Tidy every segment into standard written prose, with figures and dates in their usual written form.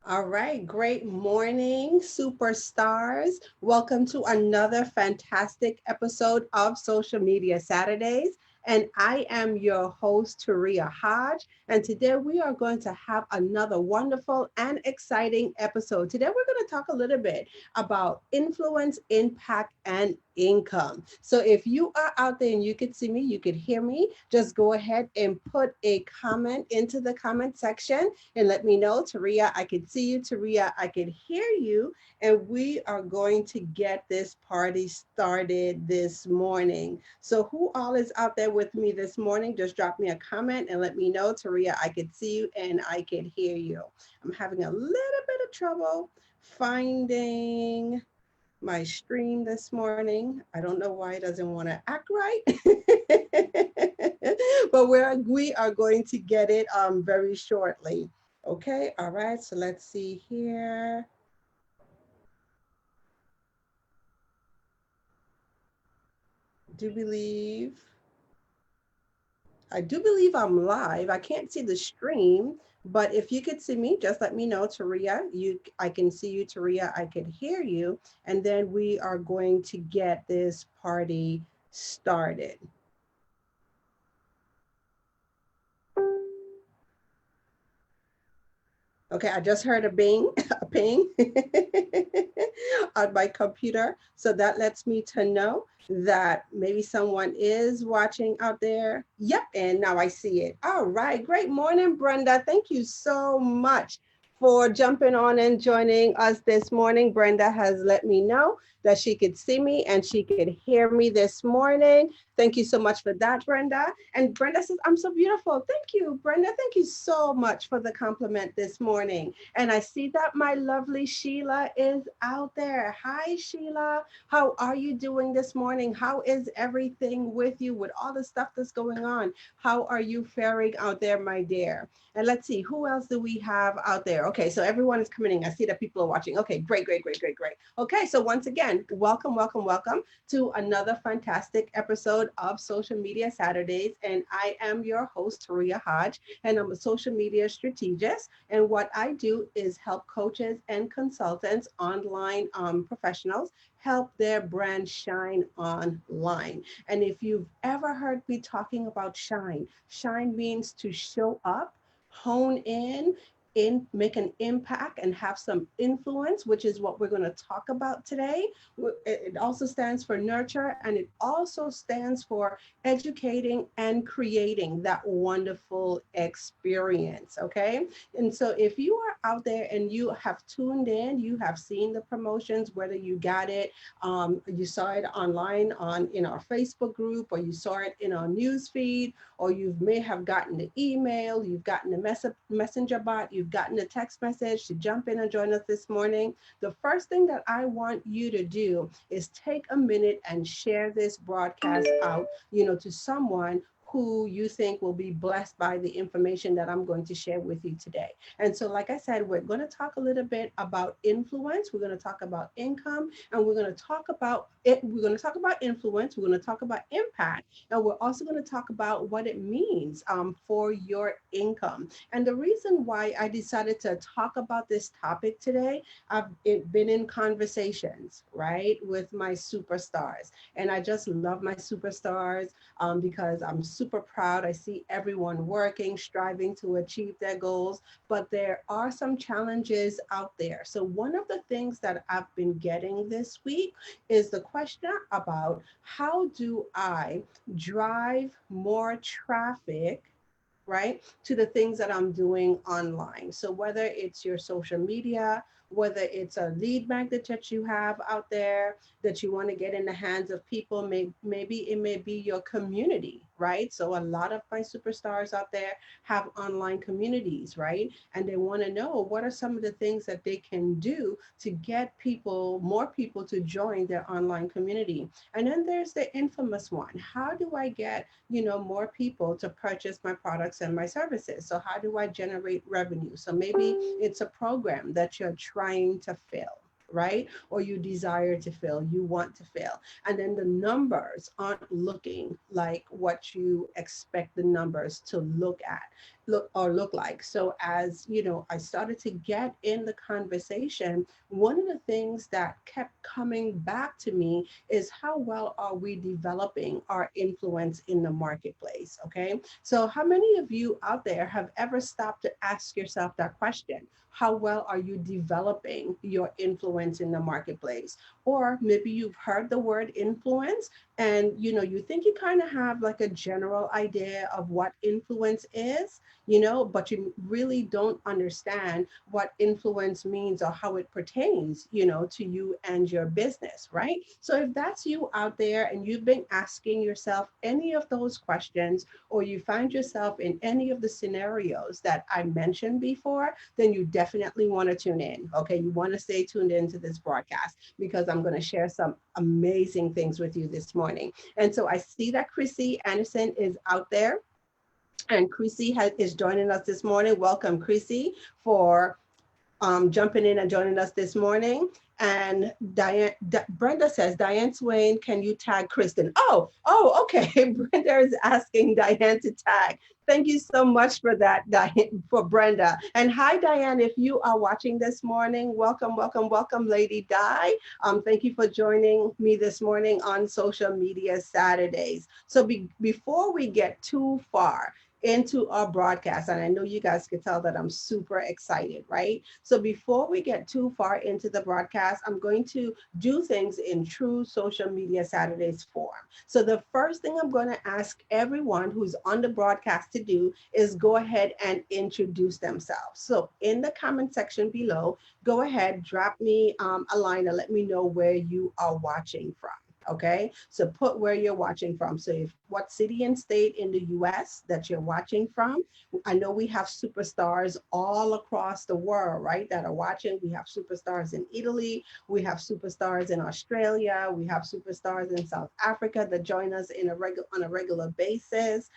All right, great morning, superstars. Welcome to another fantastic episode of Social Media Saturdays. And I am your host, Taria Hodge. And today we are going to have another wonderful and exciting episode. Today we're going to talk a little bit about influence, impact, and income. So if you are out there and you could see me, you could hear me, just go ahead and put a comment into the comment section and let me know. Taria, I can see you. Taria, I can hear you. And we are going to get this party started this morning. So who all is out there with me this morning? Just drop me a comment and let me know. Taria, I can see you and I can hear you. I'm having a little bit of trouble finding my stream this morning. I don't know why it doesn't want to act right. But we are going to get it very shortly. Okay, all right, so let's see here. Do believe I do believe I'm live. I can't see the stream, but if you could see me, just let me know, Taria. I can see you, Taria. I can hear you, and then we are going to get this party started. Okay, I just heard a bing, a ping on my computer. So that lets me to know that maybe someone is watching out there. Yep, and now I see it. All right, great morning, Brenda. Thank you so much for jumping on and joining us this morning. Brenda has let me know that she could see me and she could hear me this morning. Thank you so much for that, Brenda. And Brenda says, I'm so beautiful. Thank you, Brenda. Thank you so much for the compliment this morning. And I see that my lovely Sheila is out there. Hi, Sheila. How are you doing this morning? How is everything with you with all the stuff that's going on? How are you faring out there, my dear? And let's see, who else do we have out there? Okay, so everyone is coming in. I see that people are watching. Okay, great, great, great, great, great. Okay, so once again, welcome, welcome, welcome to another fantastic episode of Social Media Saturdays. And I am your host, Taria Hodge, and I'm a social media strategist. And what I do is help coaches and consultants, online professionals, help their brand shine online. And if you've ever heard me talking about shine, shine means to show up, hone in make an impact and have some influence, which is what we're going to talk about today. It also stands for nurture, and it also stands for educating and creating that wonderful experience. Okay. And so if you are out there and you have tuned in, you have seen the promotions, whether you got it, you saw it online on in our Facebook group, or you saw it in our news feed, or you may have gotten the email, you've gotten the messenger bot, you've gotten a text message to jump in and join us this morning. The first thing that I want you to do is take a minute and share this broadcast out, to someone who you think will be blessed by the information that I'm going to share with you today. And so, like I said, we're going to talk a little bit about influence. We're going to talk about income, and we're going to talk about it. We're going to talk about influence. We're going to talk about impact, and we're also going to talk about what it means for your income. And the reason why I decided to talk about this topic today, been in conversations, right, with my superstars. And I just love my superstars because I'm super proud. I see everyone working, striving to achieve their goals, but there are some challenges out there. So one of the things that I've been getting this week is the question about how do I drive more traffic, right, to the things that I'm doing online. So whether it's your social media, whether it's a lead magnet that you have out there that you want to get in the hands of people, maybe it may be your community, right? So a lot of my superstars out there have online communities, right? And they want to know what are some of the things that they can do to get people, more people to join their online community. And then there's the infamous one. How do I get, more people to purchase my products and my services? So how do I generate revenue? So maybe it's a program that you're trying to fill, right? Or you desire to fill, you want to fill. And then the numbers aren't looking like what you expect the numbers to look at. look like. So as you know, I started to get in the conversation, one of the things that kept coming back to me is how well are we developing our influence in the marketplace? Okay, so how many of you out there have ever stopped to ask yourself that question? How well are you developing your influence in the marketplace? Or maybe you've heard the word influence, and you think you kind of have like a general idea of what influence is, but you really don't understand what influence means or how it pertains, to you and your business, right? So if that's you out there and you've been asking yourself any of those questions, or you find yourself in any of the scenarios that I mentioned before, then you definitely want to tune in. Okay, you want to stay tuned into this broadcast because I'm going to share some amazing things with you this morning. And so I see that Chrissy Anderson is out there. And Chrissy is joining us this morning. Welcome, Chrissy, for jumping in and joining us this morning. And Brenda says, Diane Swain, can you tag Kristen? Okay. Brenda is asking Diane to tag. Thank you so much for that, Diane, for Brenda. And hi, Diane, if you are watching this morning, welcome, welcome, welcome, Lady Di. Thank you for joining me this morning on Social Media Saturdays. So before we get too far into our broadcast, and I know you guys could tell that I'm super excited, right? So before we get too far into the broadcast, I'm going to do things in true Social Media Saturdays form. So the first thing I'm going to ask everyone who's on the broadcast to do is go ahead and introduce themselves. So in the comment section below, go ahead, drop me a line and let me know where you are watching from. Okay, so put where you're watching from. So if what city and state in the US that you're watching from. I know we have superstars all across the world, right, that are watching. We have superstars in Italy, we have superstars in Australia, we have superstars in South Africa that join us on a regular basis.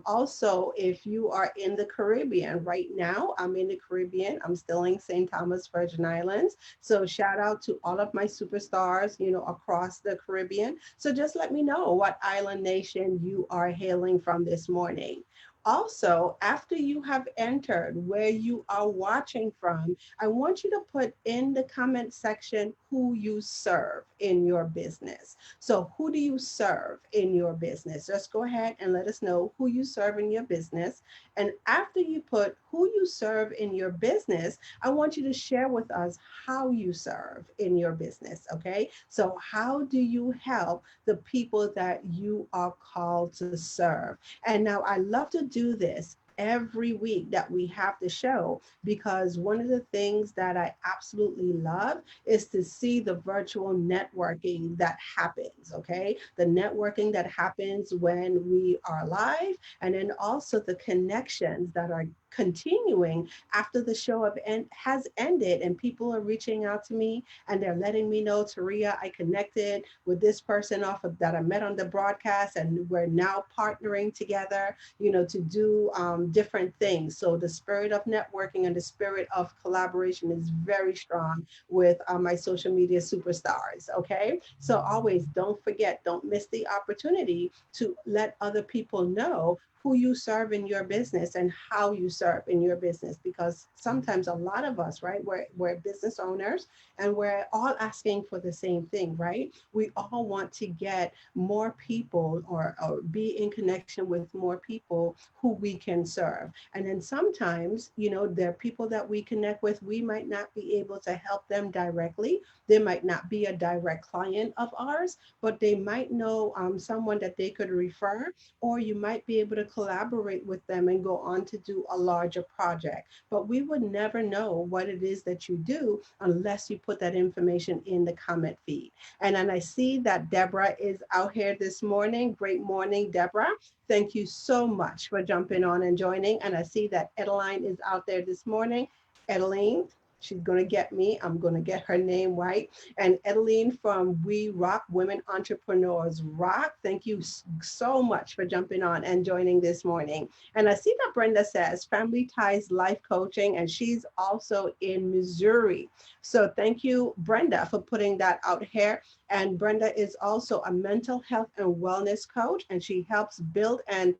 Also, if you are in the Caribbean right now, I'm in the Caribbean, I'm still in St. Thomas, Virgin Islands. So shout out to all of my superstars, across the Caribbean. So just let me know what island nation you are hailing from this morning. Also, after you have entered where you are watching from, I want you to put in the comment section who you serve in your business. So who do you serve in your business? Just go ahead and let us know who you serve in your business. And after you put who you serve in your business, I want you to share with us how you serve in your business, okay? So how do you help the people that you are called to serve? And now I love to do this every week that we have the show, because one of the things that I absolutely love is to see the virtual networking that happens, okay? The networking that happens when we are live, and then also the connections that are continuing after the show has ended, and people are reaching out to me and they're letting me know, Taria, I connected with this person that I met on the broadcast, and we're now partnering together, to do different things. So the spirit of networking and the spirit of collaboration is very strong with my social media superstars, okay? So always don't forget, don't miss the opportunity to let other people know who you serve in your business and how you serve in your business, because sometimes a lot of us, right, we're business owners and we're all asking for the same thing, right? We all want to get more people or be in connection with more people who we can serve. And then sometimes, there are people that we connect with, we might not be able to help them directly. They might not be a direct client of ours, but they might know someone that they could refer, or you might be able to collaborate with them and go on to do a larger project. But we would never know what it is that you do unless you put that information in the comment feed. And then I see that Deborah is out here this morning. Great morning, Deborah. Thank you so much for jumping on and joining. And I see that Edeline is out there this morning. Edeline, she's going to get me. I'm going to get her name right. And Edeline from We Rock Women Entrepreneurs Rock. Thank you so much for jumping on and joining this morning. And I see that Brenda says Family Ties Life Coaching, and she's also in Missouri. So thank you, Brenda, for putting that out here. And Brenda is also a mental health and wellness coach, and she helps build and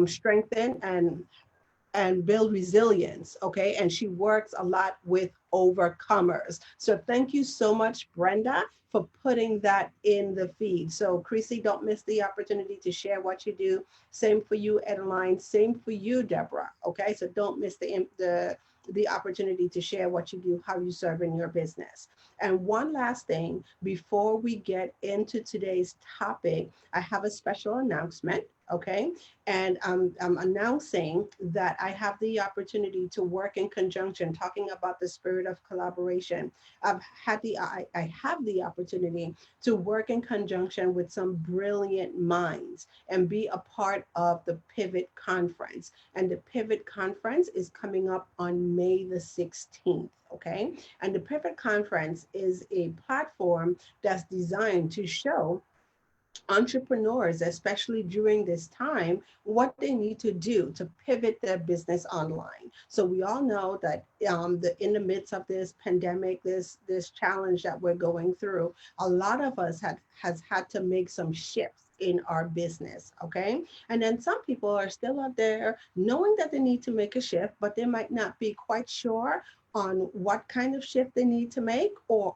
strengthen and and build resilience. Okay. And she works a lot with overcomers. So thank you so much, Brenda, for putting that in the feed. So, Chrissy, don't miss the opportunity to share what you do. Same for you, Adeline. Same for you, Deborah. Okay. So don't miss the opportunity to share what you do, how you serve in your business. And one last thing before we get into today's topic, I have a special announcement. Okay. And I'm announcing that I have the opportunity to work in conjunction, talking about the spirit of collaboration. I have the opportunity to work in conjunction with some brilliant minds and be a part of the Pivot Conference. And the Pivot Conference is coming up on May the 16th. Okay. And the Pivot Conference is a platform that's designed to show entrepreneurs, especially during this time, what they need to do to pivot their business online. So we all know that in the midst of this pandemic, this challenge that we're going through, a lot of us has had to make some shifts in our business. Okay. And then some people are still out there knowing that they need to make a shift, but they might not be quite sure on what kind of shift they need to make, or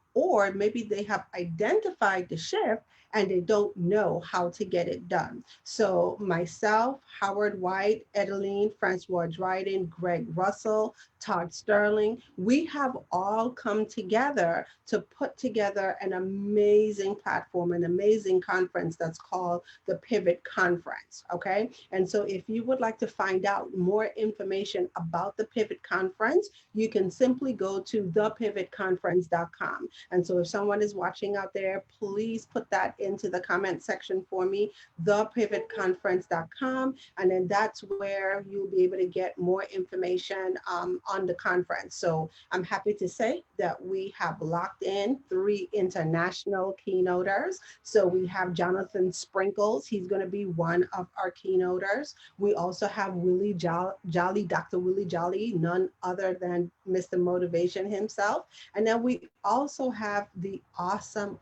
maybe they have identified the shift and they don't know how to get it done. So myself, Howard White, Edeline, Francois Dryden, Greg Russell, Todd Sterling, we have all come together to put together an amazing platform, an amazing conference that's called the Pivot Conference. Okay. And so if you would like to find out more information about the Pivot Conference, you can simply go to thepivotconference.com. And so if someone is watching out there, please put that into the comment section for me, thepivotconference.com. And then that's where you'll be able to get more information on the conference. So I'm happy to say that we have locked in 3 international keynoters. So we have Jonathan Sprinkles. He's going to be one of our keynoters. We also have Willie Jolly, Dr. Willie Jolly, none other than Mr. Motivation himself. And then we also have the awesome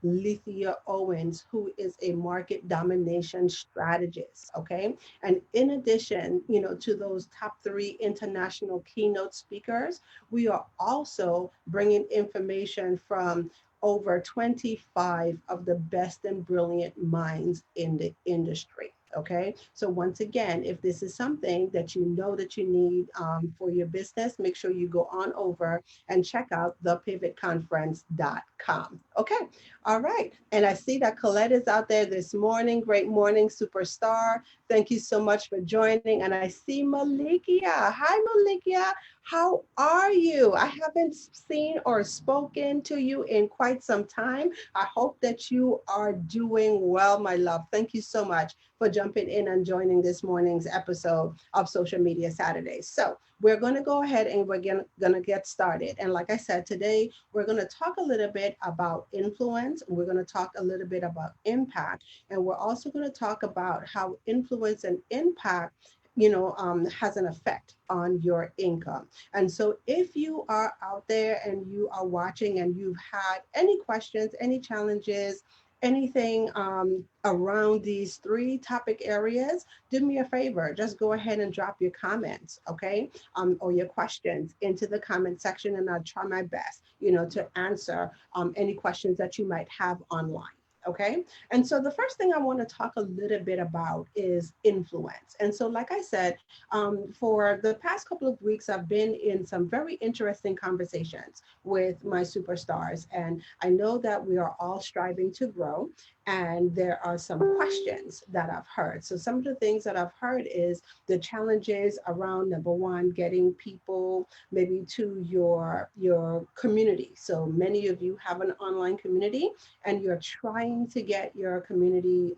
Lethea Owens, who is a market domination strategist. Okay. And in addition, to those top 3 international keynote speakers, we are also bringing information from over 25 of the best and brilliant minds in the industry. Okay. So once again, if this is something that you know that you need for your business, make sure you go on over and check out thepivotconference.com. Okay. All right. And I see that Colette is out there this morning. Great morning, superstar. Thank you so much for joining. And I see Malikia. Hi, Malikia. How are you? I haven't seen or spoken to you in quite some time. I hope that you are doing well, my love. Thank you so much for jumping in and joining this morning's episode of Social Media Saturdays. So we're going to go ahead and we're going to get started. And like I said, today we're going to talk a little bit about influence. We're going to talk a little bit about impact. And we're also going to talk about how influence and impact has an effect on your income. And so if you are out there and you are watching and you've had any questions, any challenges, anything around these 3 topic areas, do me a favor, just go ahead and drop your comments, okay, or your questions into the comment section, and I'll try my best, to answer any questions that you might have online. Okay. And so the first thing I want to talk a little bit about is influence. And so, like I said, for the past couple of weeks, I've been in some very interesting conversations with my superstars. And I know that we are all striving to grow. And there are some questions that I've heard. So some of the things that I've heard is the challenges around, number one, getting people maybe to your community. So many of you have an online community and you're trying to get your community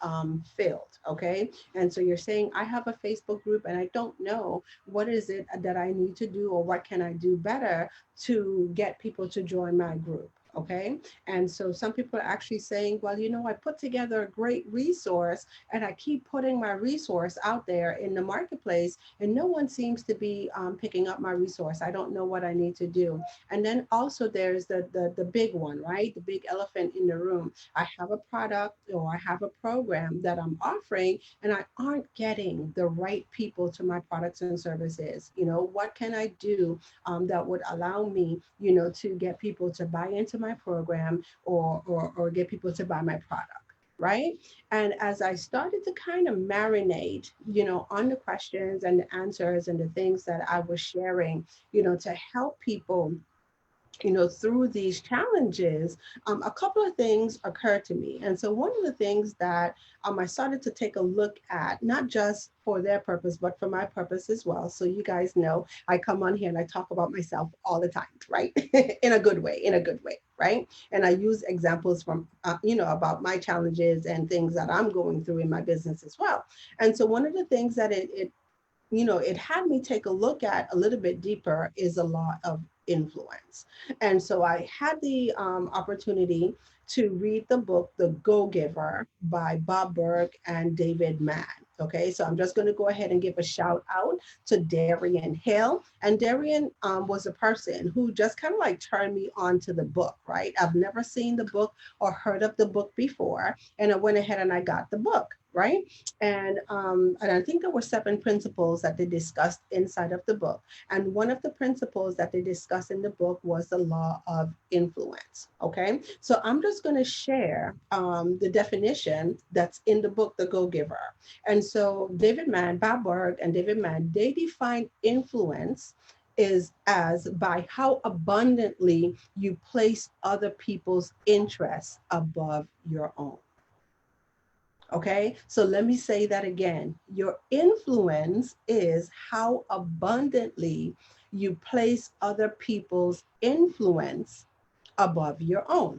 filled, okay? And so you're saying, I have a Facebook group and I don't know what is it that I need to do or what can I do better to get people to join my group. Okay. And so some people are actually saying, well, I put together a great resource and I keep putting my resource out there in the marketplace and no one seems to be picking up my resource. I don't know what I need to do. And then also there's the big one, right? The big elephant in the room. I have a product or I have a program that I'm offering and I aren't getting the right people to my products and services. What can I do that would allow me, to get people to buy into my program or get people to buy my product, right? And as I started to kind of marinate, on the questions and the answers and the things that I was sharing, to help people through these challenges, a couple of things occurred to me. And so one of the things that I started to take a look at, not just for their purpose, but for my purpose as well. So you guys know I come on here and I talk about myself all the time, right? In a good way, right? And I use examples from, about my challenges and things that I'm going through in my business as well. And so one of the things that it had me take a look at a little bit deeper is a law of influence. And so I had the opportunity to read the book, The Go-Giver by Bob Burg and David Mann. Okay, so I'm just going to go ahead and give a shout out to Darian Hill. And Darian was a person who just kind of like turned me on to the book, right? I've never seen the book or heard of the book before. And I went ahead and I got the book, right? And I think there were 7 principles that they discussed inside of the book. And one of the principles that they discussed in the book was the law of influence. Okay, so I'm just going to share the definition that's in the book, The Go-Giver. And so David Mann, Bob Burg, and David Mann, they define influence is as by how abundantly you place other people's interests above your own. Okay, so let me say that again. Your influence is how abundantly you place other people's influence above your own.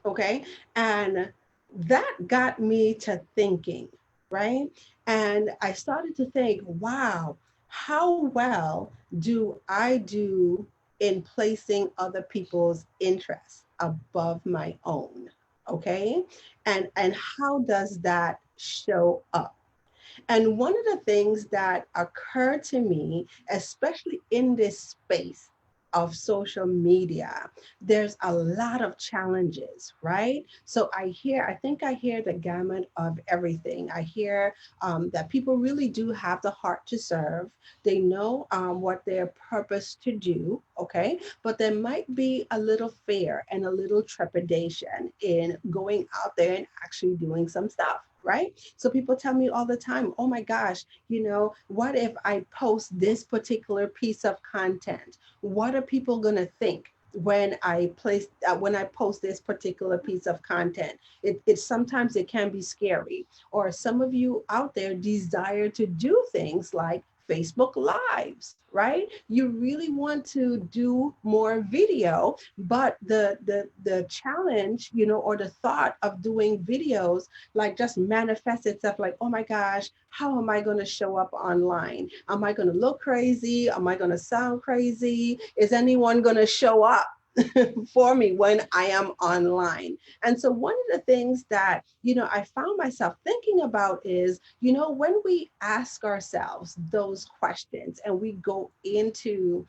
Okay, and that got me to thinking, right? And I started to think, wow, how well do I do in placing other people's interests above my own? Okay, and how does that show up? And one of the things that occurred to me, especially in this space of social media, there's a lot of challenges, right? So I think I hear the gamut of everything. I hear that people really do have the heart to serve. They know what their purpose to do, okay? But there might be a little fear and a little trepidation in going out there and actually doing some stuff, right? So people tell me all the time, oh my gosh, what if I post this particular piece of content? What are people going to think? When I post this particular piece of content, it sometimes it can be scary. Or some of you out there desire to do things like Facebook Lives, right? You really want to do more video, but the challenge, or the thought of doing videos like just manifests itself like, oh my gosh, how am I going to show up online? Am I going to look crazy? Am I going to sound crazy? Is anyone going to show up for me when I am online? And so one of the things that, I found myself thinking about is, when we ask ourselves those questions and we go into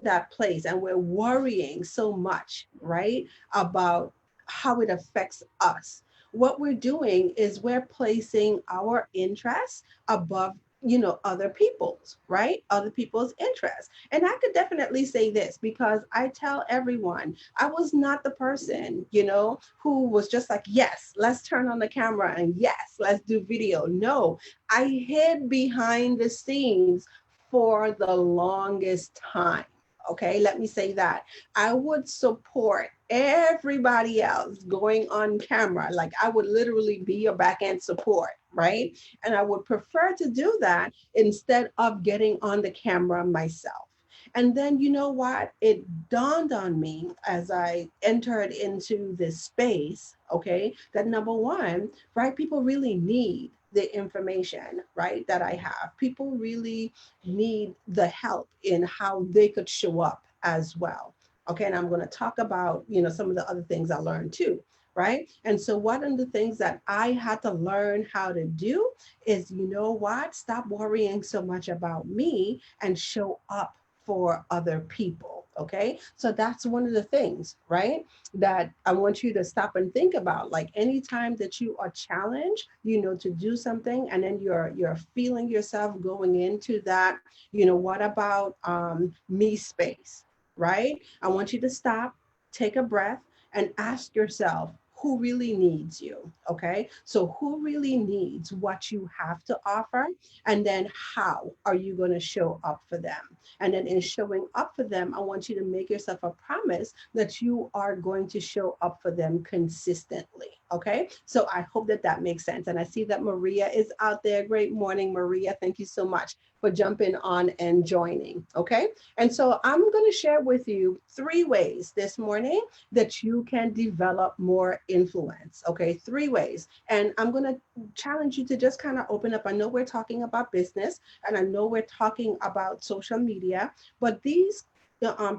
that place and we're worrying so much, right, about how it affects us. What we're doing is we're placing our interests above other people's, right? Other people's interests. And I could definitely say this because I tell everyone I was not the person, who was just like, yes, let's turn on the camera and yes, let's do video. No, I hid behind the scenes for the longest time. Okay, let me say that. I would support everybody else going on camera. Like I would literally be your back end support, right? And I would prefer to do that instead of getting on the camera myself. And then you know what? It dawned on me as I entered into this space, okay, that number one, right, people really need the information, right, that I have. People really need the help in how they could show up as well. Okay, and I'm going to talk about, some of the other things I learned too, right? And so one of the things that I had to learn how to do is, you know what? Stop worrying so much about me and show up for other people. Okay, so that's one of the things, right, that I want you to stop and think about. Like anytime that you are challenged, to do something, and then you're feeling yourself going into that, what about me space, right? I want you to stop, take a breath, and ask yourself, who really needs you? Okay. So, who really needs what you have to offer? And then, how are you going to show up for them? And then, in showing up for them, I want you to make yourself a promise that you are going to show up for them consistently. Okay. So, I hope that that makes sense. And I see that Maria is out there. Great morning, Maria. Thank you so much for jumping on and joining. Okay. And so I'm going to share with you 3 ways this morning that you can develop more influence. Okay, 3 ways. And I'm going to challenge you to just kind of open up. I know we're talking about business and I know we're talking about social media, but these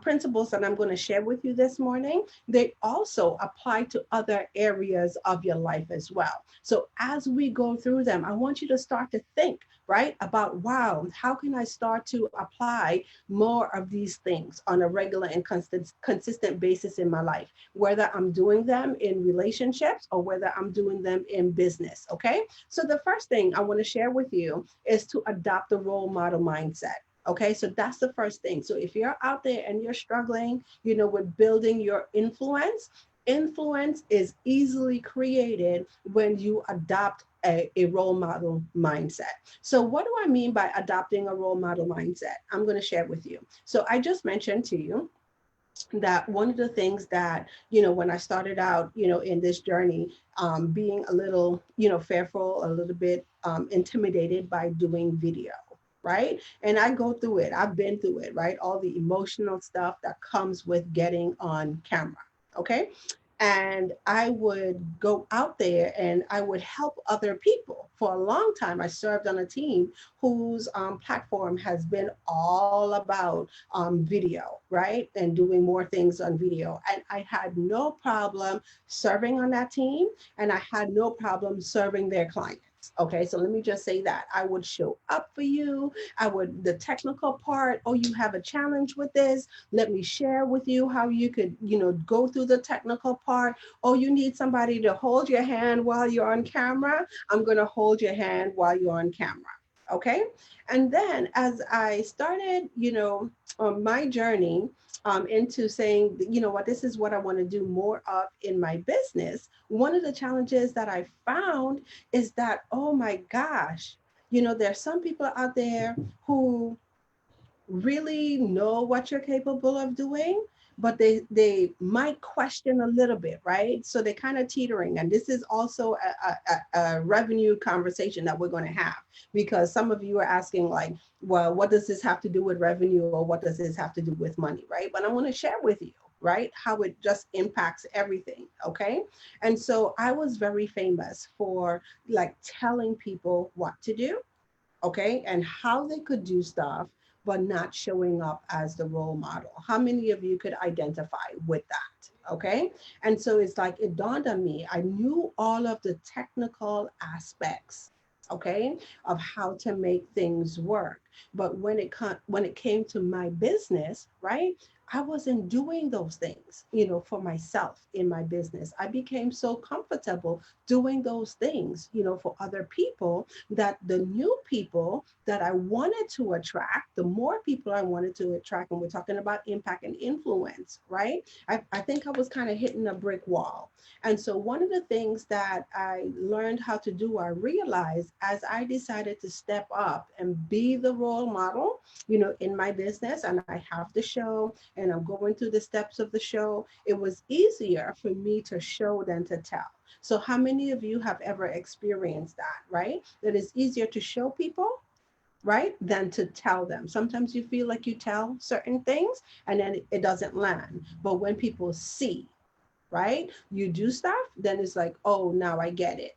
principles that I'm going to share with you this morning, they also apply to other areas of your life as well. So as we go through them, I want you to start to think, right, about, wow, how can I start to apply more of these things on a regular and consistent basis in my life, whether I'm doing them in relationships or whether I'm doing them in business. Okay. So the first thing I want to share with you is to adopt the role model mindset. Okay, so that's the first thing. So if you're out there and you're struggling, with building your influence, influence is easily created when you adopt a role model mindset. So, what do I mean by adopting a role model mindset? I'm going to share with you. So, I just mentioned to you that one of the things that, when I started out, in this journey, being a little, fearful, a little bit intimidated by doing video. Right. And I go through it. I've been through it, right? All the emotional stuff that comes with getting on camera. Okay. And I would go out there and I would help other people. For a long time, I served on a team whose platform has been all about video, right? And doing more things on video. And I had no problem serving on that team, and I had no problem serving their clients. Okay, so let me just say that I would show up for you. The technical part, oh, you have a challenge with this. Let me share with you how you could, go through the technical part. Oh, you need somebody to hold your hand while you're on camera. I'm going to hold your hand while you're on camera. Okay. And then as I started, on my journey into saying, what, this is what I want to do more of in my business. One of the challenges that I found is that, oh my gosh, there's some people out there who really know what you're capable of doing, but they might question a little bit, right? So they're kind of teetering. And this is also a revenue conversation that we're going to have, because some of you are asking, like, well, what does this have to do with revenue, or what does this have to do with money, right? But I want to share with you, right, how it just impacts everything. Okay. And so I was very famous for like telling people what to do, okay, and how they could do stuff, but not showing up as the role model. How many of you could identify with that? Okay. And so it's like it dawned on me. I knew all of the technical aspects, okay, of how to make things work. But when it came to my business, right, I wasn't doing those things, for myself in my business. I became so comfortable doing those things, for other people, that the new people that I wanted to attract, the more people I wanted to attract, and we're talking about impact and influence, right? I think I was kind of hitting a brick wall. And so one of the things that I learned how to do, I realized as I decided to step up and be the role model, in my business, and I have the show and I'm going through the steps of the show, it was easier for me to show than to tell. So how many of you have ever experienced that, right? That it's easier to show people, right, than to tell them. Sometimes you feel like you tell certain things and then it doesn't land. But when people see, right, you do stuff, then it's like, oh, now I get it.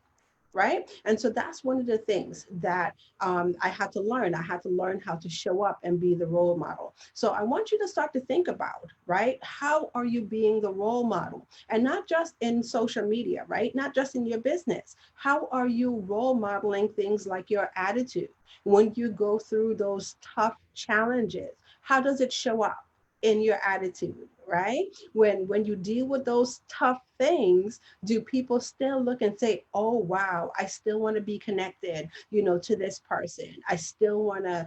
right? And so that's one of the things that I had to learn. I had to learn how to show up and be the role model. So I want you to start to think about, right? How are you being the role model? And not just in social media, right? Not just in your business. How are you role modeling things like your attitude when you go through those tough challenges? How does it show up in your attitude, right? When you deal with those tough things, do people still look and say, oh wow, I still want to be connected, to this person? I still want to,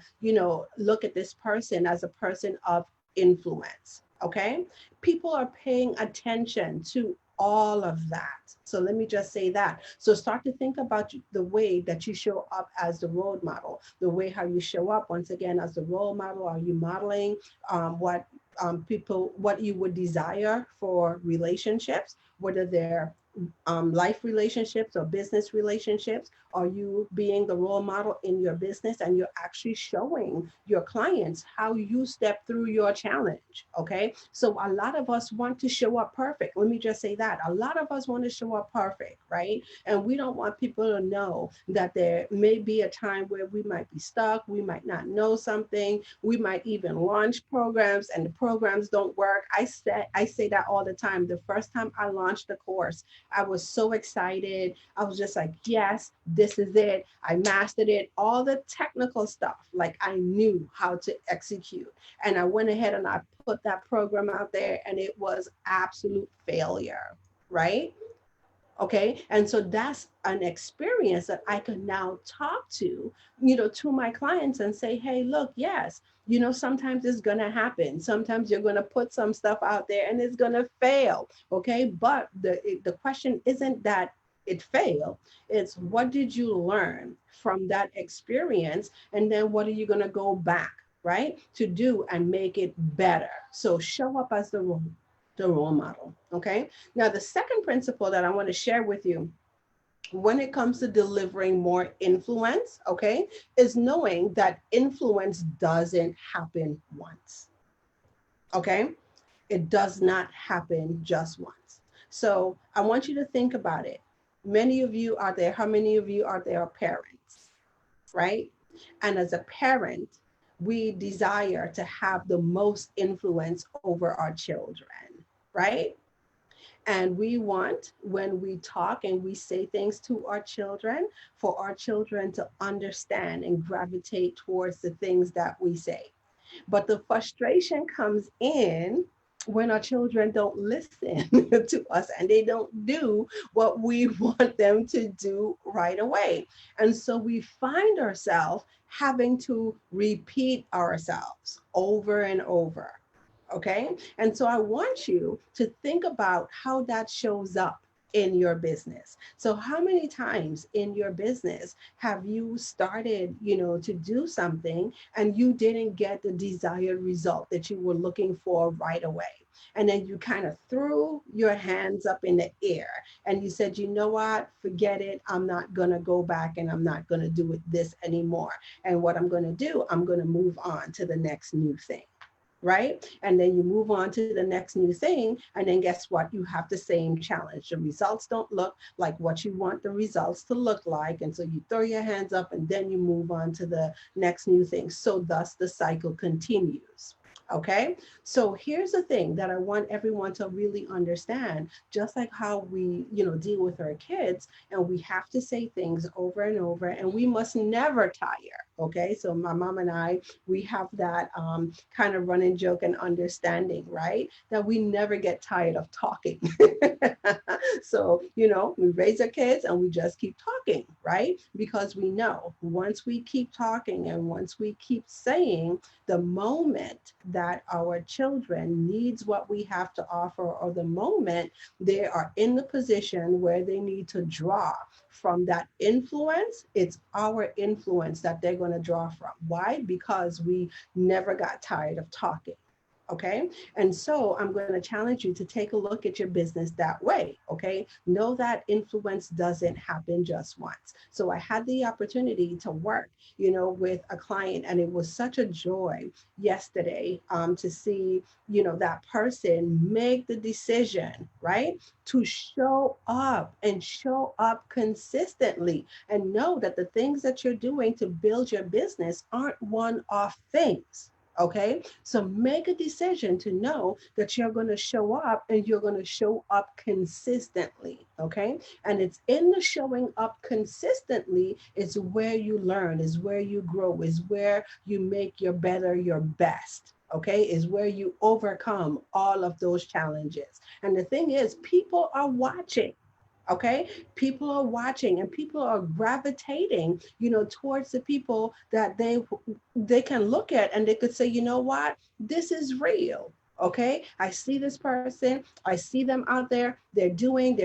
look at this person as a person of influence. Okay, people are paying attention to all of that. So let me just say that. So start to think about the way that you show up as the role model, the way how you show up once again as the role model. Are you modeling what people, what you would desire for relationships, whether they're life relationships or business relationships? Are you being the role model in your business and you're actually showing your clients how you step through your challenge? Okay. So a lot of us want to show up perfect. Let me just say that. A lot of us want to show up perfect, right? And we don't want people to know that there may be a time where we might be stuck. We might not know something. We might even launch programs and the programs don't work. I say that all the time. The first time I launched the course, I was so excited. I was just like, yes, this is it. I mastered it. All the technical stuff, like I knew how to execute. And I went ahead and I put that program out there and it was absolute failure, right? Okay. And so that's an experience that I can now talk to my clients and say, hey, look, yes, sometimes it's going to happen. Sometimes you're going to put some stuff out there and it's going to fail. Okay. But the question isn't that it failed. It's what did you learn from that experience? And then what are you going to go back, right, to do and make it better? So show up as the role model. Okay. Now, the second principle that I want to share with you when it comes to delivering more influence, okay, is knowing that influence doesn't happen once. Okay. It does not happen just once. So I want you to think about it. Many of you out there, how many of you out there are parents, right? And as a parent, we desire to have the most influence over our children, right? And we want, when we talk and we say things to our children, for our children to understand and gravitate towards the things that we say. But the frustration comes in when our children don't listen to us and they don't do what we want them to do right away. And so we find ourselves having to repeat ourselves over and over. Okay. And so I want you to think about how that shows up in your business. So how many times in your business have you started, to do something and you didn't get the desired result that you were looking for right away? And then you kind of threw your hands up in the air and you said, you know what, forget it. I'm not going to go back and I'm not going to do it this anymore. And what I'm going to do, I'm going to move on to the next new thing, right? And then you move on to the next new thing. And then guess what? You have the same challenge. The results don't look like what you want the results to look like. And so you throw your hands up and then you move on to the next new thing. So thus the cycle continues. Okay. So here's the thing that I want everyone to really understand, just like how we, deal with our kids, and we have to say things over and over, and we must never tire. Okay. So my mom and I, we have that kind of running joke and understanding, right? That we never get tired of talking. So, we raise our kids and we just keep talking, right? Because we know once we keep talking and once we keep saying, the moment that our children needs what we have to offer, or the moment they are in the position where they need to draw from that influence, it's our influence that they're going to draw from. Why? Because we never got tired of talking. Okay. And so I'm going to challenge you to take a look at your business that way. Okay. Know that influence doesn't happen just once. So I had the opportunity to work, with a client, and it was such a joy yesterday to see, that person make the decision, right? To show up and show up consistently and know that the things that you're doing to build your business aren't one off things. Okay. So make a decision to know that you're going to show up and you're going to show up consistently. Okay. And it's in the showing up consistently is where you learn, is where you grow, is where you make your better, your best. Okay. Is where you overcome all of those challenges. And the thing is, people are watching. Okay, people are watching and people are gravitating, towards the people that they can look at and they could say, you know what, this is real. Okay, I see this person, I see them out there, they're showing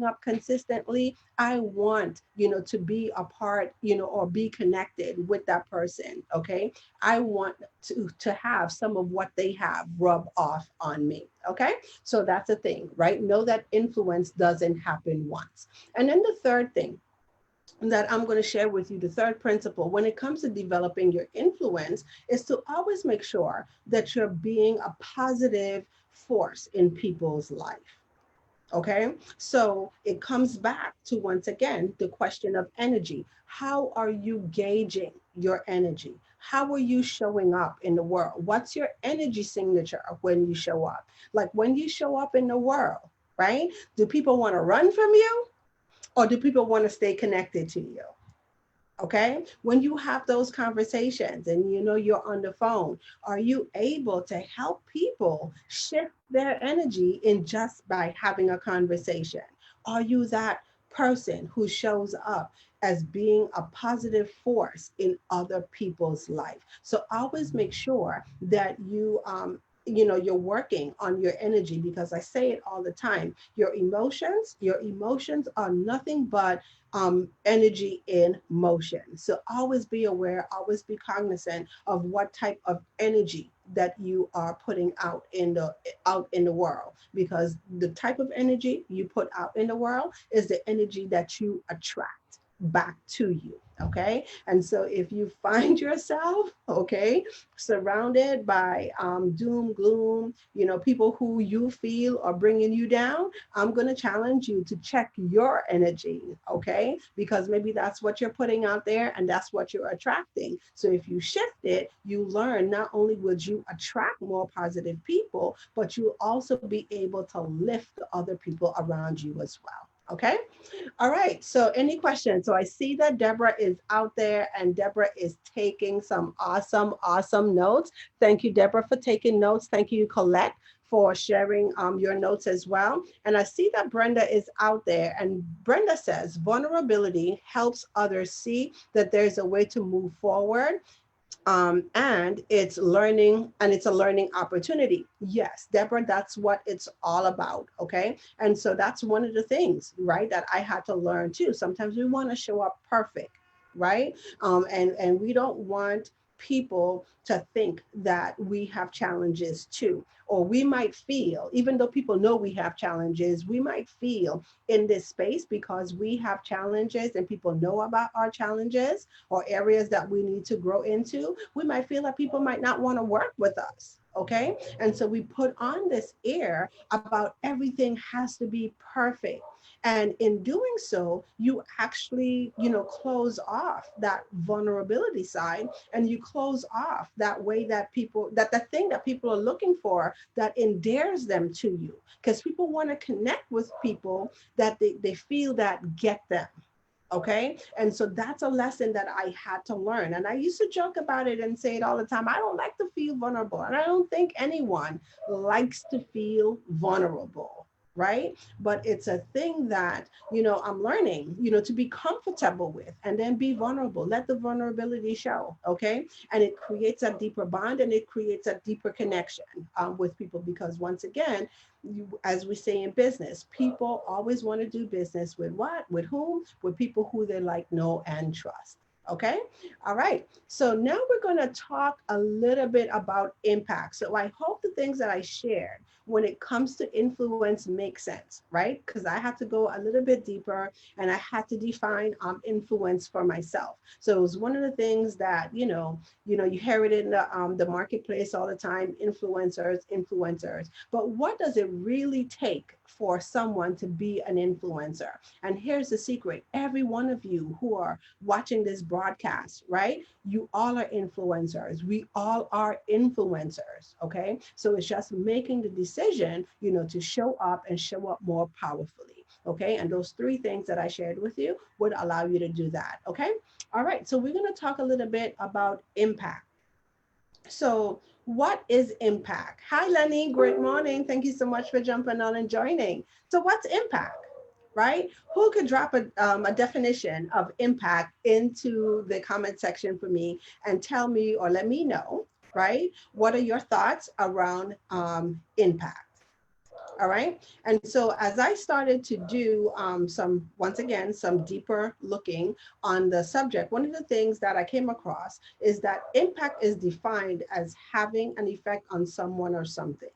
up consistently. I want, to be a part, or be connected with that person. Okay, I want to have some of what they have rub off on me. Okay, so that's a thing, right? Know that influence doesn't happen once. And then the third thing that I'm going to share with you, the third principle when it comes to developing your influence, is to always make sure that you're being a positive force in people's life. Okay, so it comes back to, once again, the question of energy. How are you gauging your energy? How are you showing up in the world? What's your energy signature when you show up? Like when you show up in the world, right? Do people want to run from you, or do people want to stay connected to you? Okay, when you have those conversations and you're on the phone, are you able to help people shift their energy in just by having a conversation? Are you that person who shows up as being a positive force in other people's life? So always make sure that you're working on your energy, because I say it all the time, your emotions are nothing but energy in motion. So always be aware, always be cognizant of what type of energy that you are putting out in the world, because the type of energy you put out in the world is the energy that you attract back to you. Okay, and so if you find yourself, okay, surrounded by doom, gloom, people who you feel are bringing you down, I'm going to challenge you to check your energy, okay? Because maybe that's what you're putting out there and that's what you're attracting. So if you shift it, you learn not only would you attract more positive people, but you'll also be able to lift the other people around you as well. Okay. All right. So any questions? So I see that Deborah is out there and Deborah is taking some awesome, awesome notes. Thank you, Deborah, for taking notes. Thank you, Colette, for sharing your notes as well. And I see that Brenda is out there, and Brenda says vulnerability helps others see that there's a way to move forward, and it's a learning opportunity. Yes, Deborah, that's what it's all about. Okay, and so that's one of the things, right, that I had to learn too. Sometimes we want to show up perfect, right? And we don't want people to think that we have challenges too, or we might feel, even though people know we have challenges, we might feel in this space, because we have challenges and people know about our challenges or areas that we need to grow into, we might feel that people might not want to work with us. Okay. And so we put on this air about everything has to be perfect. And in doing so, you actually, close off that vulnerability side, and you close off that way that the thing that people are looking for that endears them to you. Because people want to connect with people that they feel that get them. Okay. And so that's a lesson that I had to learn. And I used to joke about it and say it all the time. I don't like to feel vulnerable. And I don't think anyone likes to feel vulnerable. Right. But it's a thing that, I'm learning, to be comfortable with, and then be vulnerable. Let the vulnerability show. Okay. And it creates a deeper bond, and it creates a deeper connection with people, because once again, as we say in business, people always want to do business with what? With whom? With people who they like, know, and trust. Okay. All right. So now we're going to talk a little bit about impact. So I hope the things that I shared when it comes to influence make sense, right? Because I had to go a little bit deeper and I had to define influence for myself. So it was one of the things that, you hear it in the marketplace all the time, influencers, influencers. But what does it really take for someone to be an influencer? And here's the secret. Every one of you who are watching this broadcast, right? You all are influencers. We all are influencers, okay? So it's just making the decision, to show up and show up more powerfully, okay? And those three things that I shared with you would allow you to do that, okay? All right, so we're going to talk a little bit about impact. So what is impact? Hi, Lenny. Great morning. Thank you so much for jumping on and joining. So what's impact? Right? Who could drop a definition of impact into the comment section for me and tell me or let me know, right? What are your thoughts around impact? All right. And so as I started to do once again, some deeper looking on the subject, one of the things that I came across is that impact is defined as having an effect on someone or something.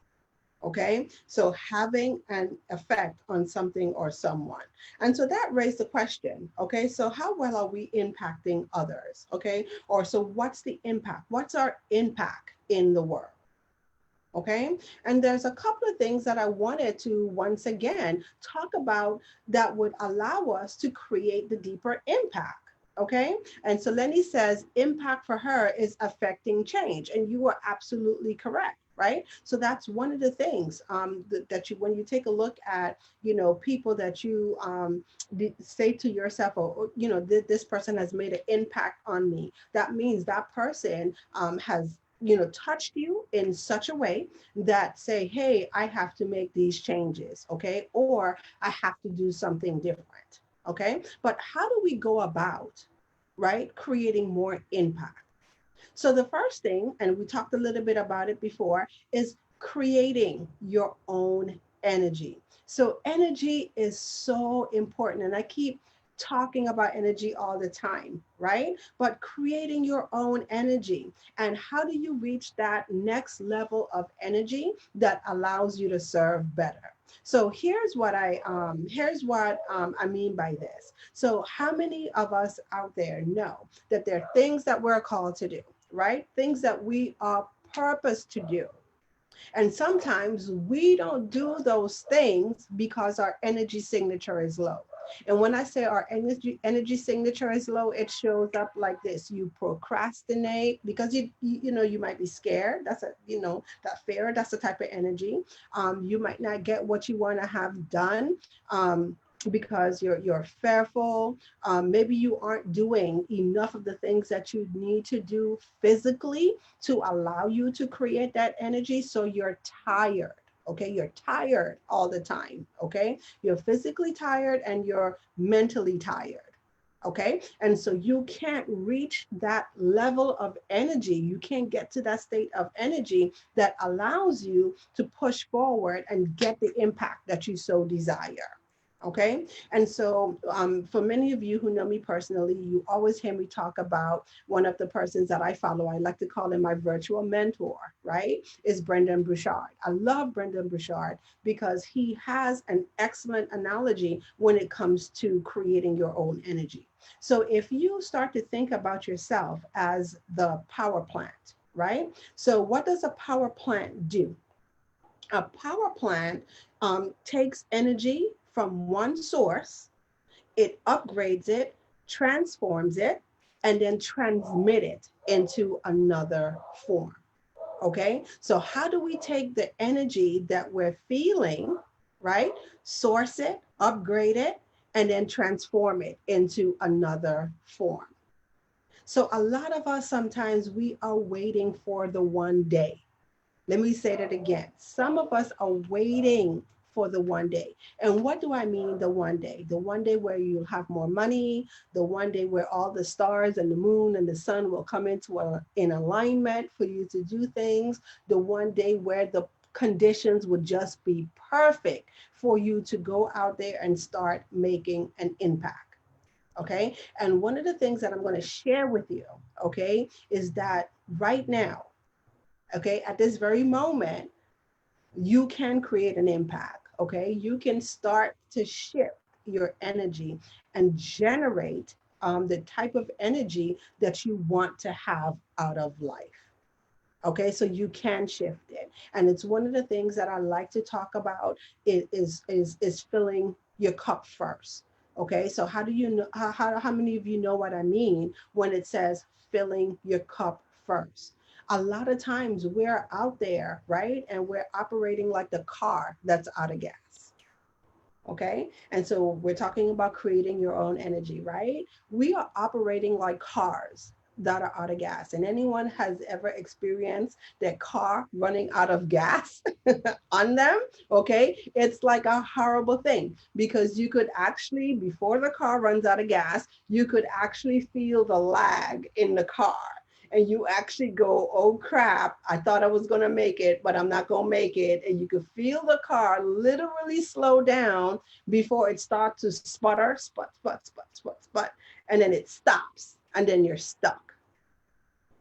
Okay, so having an effect on something or someone. And so that raised the question, okay, so how well are we impacting others? Okay, or so what's the impact? What's our impact in the world? Okay, and there's a couple of things that I wanted to once again talk about that would allow us to create the deeper impact. Okay, and so Lenny says impact for her is affecting change, and you are absolutely correct. Right, so that's one of the things that you, when you take a look at, people that you say to yourself, this person has made an impact on me. That means that person has touched you in such a way that say, hey, I have to make these changes, okay, or I have to do something different, okay. But how do we go about, right, creating more impact? So the first thing, and we talked a little bit about it before, is creating your own energy. So energy is so important, and I keep talking about energy all the time, right? But creating your own energy. And how do you reach that next level of energy that allows you to serve better? So here's what I mean by this. So how many of us out there know that there are things that we're called to do, right? Things that we are purposed to do. And sometimes we don't do those things because our energy signature is low. And when I say our energy signature is low, it shows up like this. You procrastinate because you might be scared. That's that fear, that's the type of energy. You might not get what you want to have done. Because you're fearful. Maybe you aren't doing enough of the things that you need to do physically to allow you to create that energy. So you're tired. Okay, you're tired all the time. Okay, you're physically tired and you're mentally tired. Okay, and so you can't reach that level of energy. You can't get to that state of energy that allows you to push forward and get the impact that you so desire. Okay. And so for many of you who know me personally, you always hear me talk about one of the persons that I follow. I like to call him my virtual mentor, right? Is Brendan Bouchard. I love Brendan Bouchard because he has an excellent analogy when it comes to creating your own energy. So if you start to think about yourself as the power plant, right? So what does a power plant do? A power plant takes energy from one source, it upgrades it, transforms it, and then transmit it into another form. Okay, so how do we take the energy that we're feeling, right? Source it, upgrade it, and then transform it into another form. So a lot of us sometimes we are waiting for the one day. Let me say that again. Some of us are waiting for the one day. And what do I mean the one day? The one day where you'll have more money, the one day where all the stars and the moon and the sun will come in alignment for you to do things, the one day where the conditions would just be perfect for you to go out there and start making an impact. Okay. And one of the things that I'm going to share with you, okay, is that right now, okay, at this very moment, you can create an impact. Okay. You can start to shift your energy and generate the type of energy that you want to have out of life. Okay, so you can shift it. And it's one of the things that I like to talk about is filling your cup first. Okay, so how do you know, how many of you know what I mean when it says filling your cup first? A lot of times we're out there, right? And we're operating like the car that's out of gas. Okay. And so we're talking about creating your own energy, right? We are operating like cars that are out of gas. And anyone has ever experienced their car running out of gas on them, okay, it's like a horrible thing because you could actually, before the car runs out of gas, you could actually feel the lag in the car. And you actually go, oh crap, I thought I was going to make it, but I'm not going to make it. And you could feel the car literally slow down before it starts to sputter, sput, and then it stops, and then you're stuck.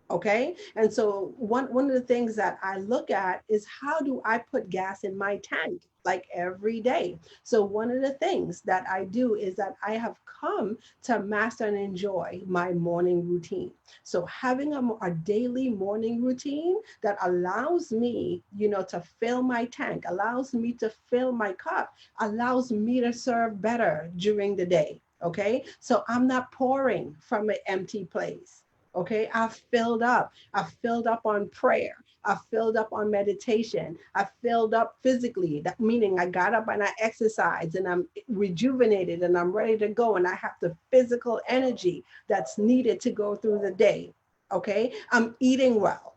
Okay. And so one of the things that I look at is how do I put gas in my tank like every day? So one of the things that I do is that I have come to master and enjoy my morning routine. So having a daily morning routine that allows me, to fill my tank, allows me to fill my cup, allows me to serve better during the day. Okay. So I'm not pouring from an empty place. Okay, I've filled up. I've filled up on prayer. I've filled up on meditation. I've filled up physically. That meaning I got up and I exercised and I'm rejuvenated and I'm ready to go and I have the physical energy that's needed to go through the day. Okay, I'm eating well.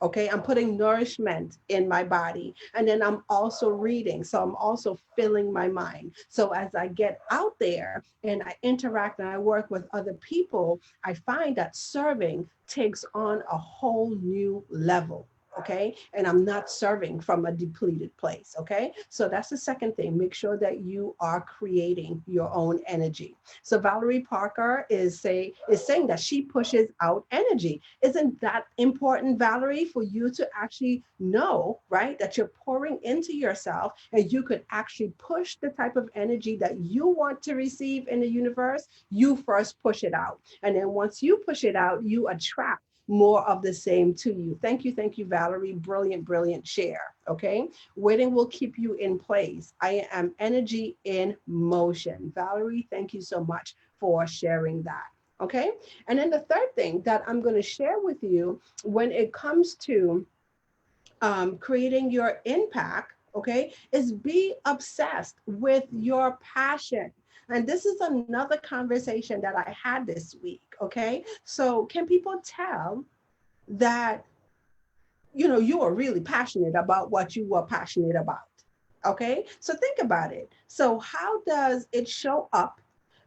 Okay, I'm putting nourishment in my body. And then I'm also reading. So I'm also filling my mind. So as I get out there and I interact and I work with other people, I find that serving takes on a whole new level. Okay. And I'm not serving from a depleted place. Okay. So that's the second thing. Make sure that you are creating your own energy. So Valerie Parker is saying that she pushes out energy. Isn't that important, Valerie, for you to actually know, right, that you're pouring into yourself and you could actually push the type of energy that you want to receive in the universe? You first push it out. And then once you push it out, you attract more of the same to you. Thank you, Valerie. Brilliant, brilliant share. Okay. Waiting will keep you in place. I am energy in motion. Valerie, thank you so much for sharing that. Okay. And then the third thing that I'm going to share with you when it comes to creating your impact, okay, is be obsessed with your passion. And this is another conversation that I had this week. Okay. So can people tell that, you are really passionate about what you are passionate about? Okay. So think about it. So how does it show up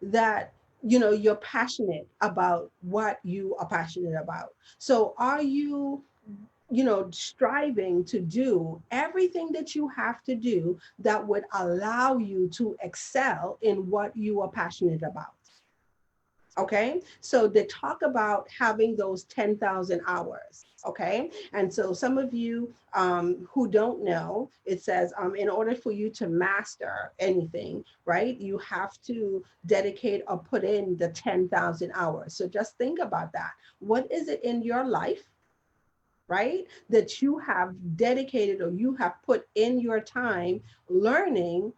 that you're passionate about what you are passionate about? So are you striving to do everything that you have to do that would allow you to excel in what you are passionate about? Okay, so they talk about having those 10,000 hours. Okay, and so some of you who don't know, it says in order for you to master anything, right, you have to dedicate or put in the 10,000 hours. So just think about that. What is it in your life, right, that you have dedicated or you have put in your time learning,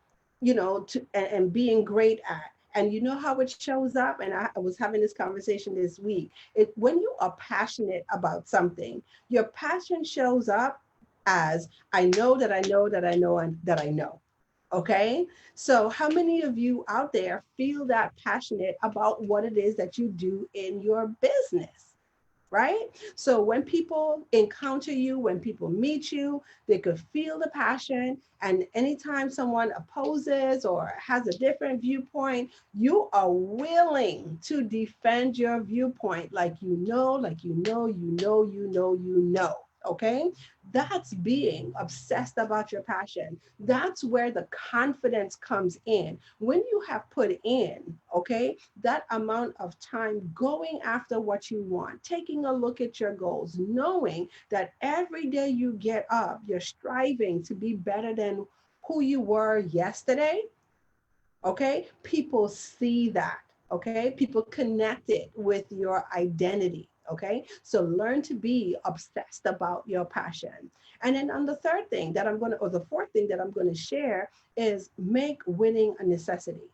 and being great at? And you know how it shows up? And I was having this conversation this week. When you are passionate about something, your passion shows up as I know that I know that I know and that I know. Okay. So how many of you out there feel that passionate about what it is that you do in your business? Right? So when people encounter you, when people meet you, they could feel the passion. And anytime someone opposes or has a different viewpoint, you are willing to defend your viewpoint like you know, like you know, you know, you know, you know. Okay, that's being obsessed about your passion. That's where the confidence comes in. When you have put in, okay, that amount of time going after what you want, taking a look at your goals, knowing that every day you get up, you're striving to be better than who you were yesterday. Okay, people see that. Okay, people connect it with your identity. Okay, so learn to be obsessed about your passion. And then on the third thing that I'm going to, or the fourth thing that I'm going to share is make winning a necessity.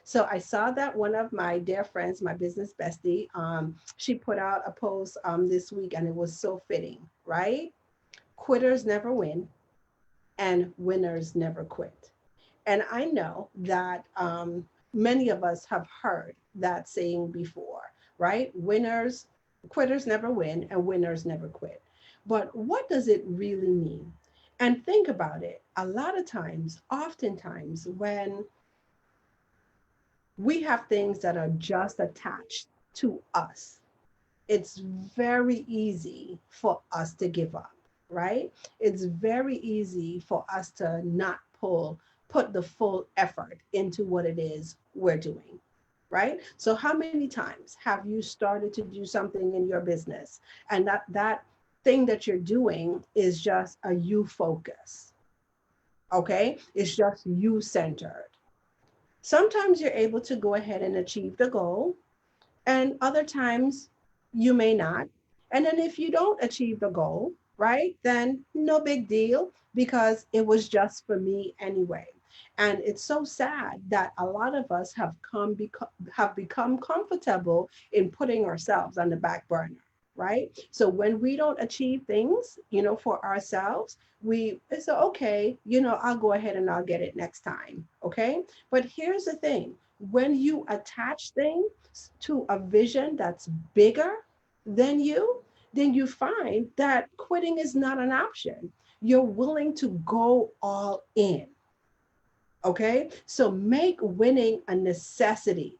So I saw that one of my dear friends, my business bestie, she put out a post this week, and it was so fitting, right? Quitters never win, and winners never quit. And I know that many of us have heard that saying before, right? Quitters never win, and winners never quit. But what does it really mean? And think about it. A lot of times, oftentimes, when we have things that are just attached to us, it's very easy for us to give up, right? It's very easy for us to not put the full effort into what it is we're doing, right? So how many times have you started to do something in your business, and that thing that you're doing is just a you focus, okay? It's just you centered. Sometimes you're able to go ahead and achieve the goal, and other times you may not. And then if you don't achieve the goal, right, then no big deal, because it was just for me anyway. And it's so sad that a lot of us have become comfortable in putting ourselves on the back burner, right? So when we don't achieve things, for ourselves, we it's okay, I'll go ahead and I'll get it next time, okay? But here's the thing: when you attach things to a vision that's bigger than you, then you find that quitting is not an option. You're willing to go all in. Okay. So make winning a necessity.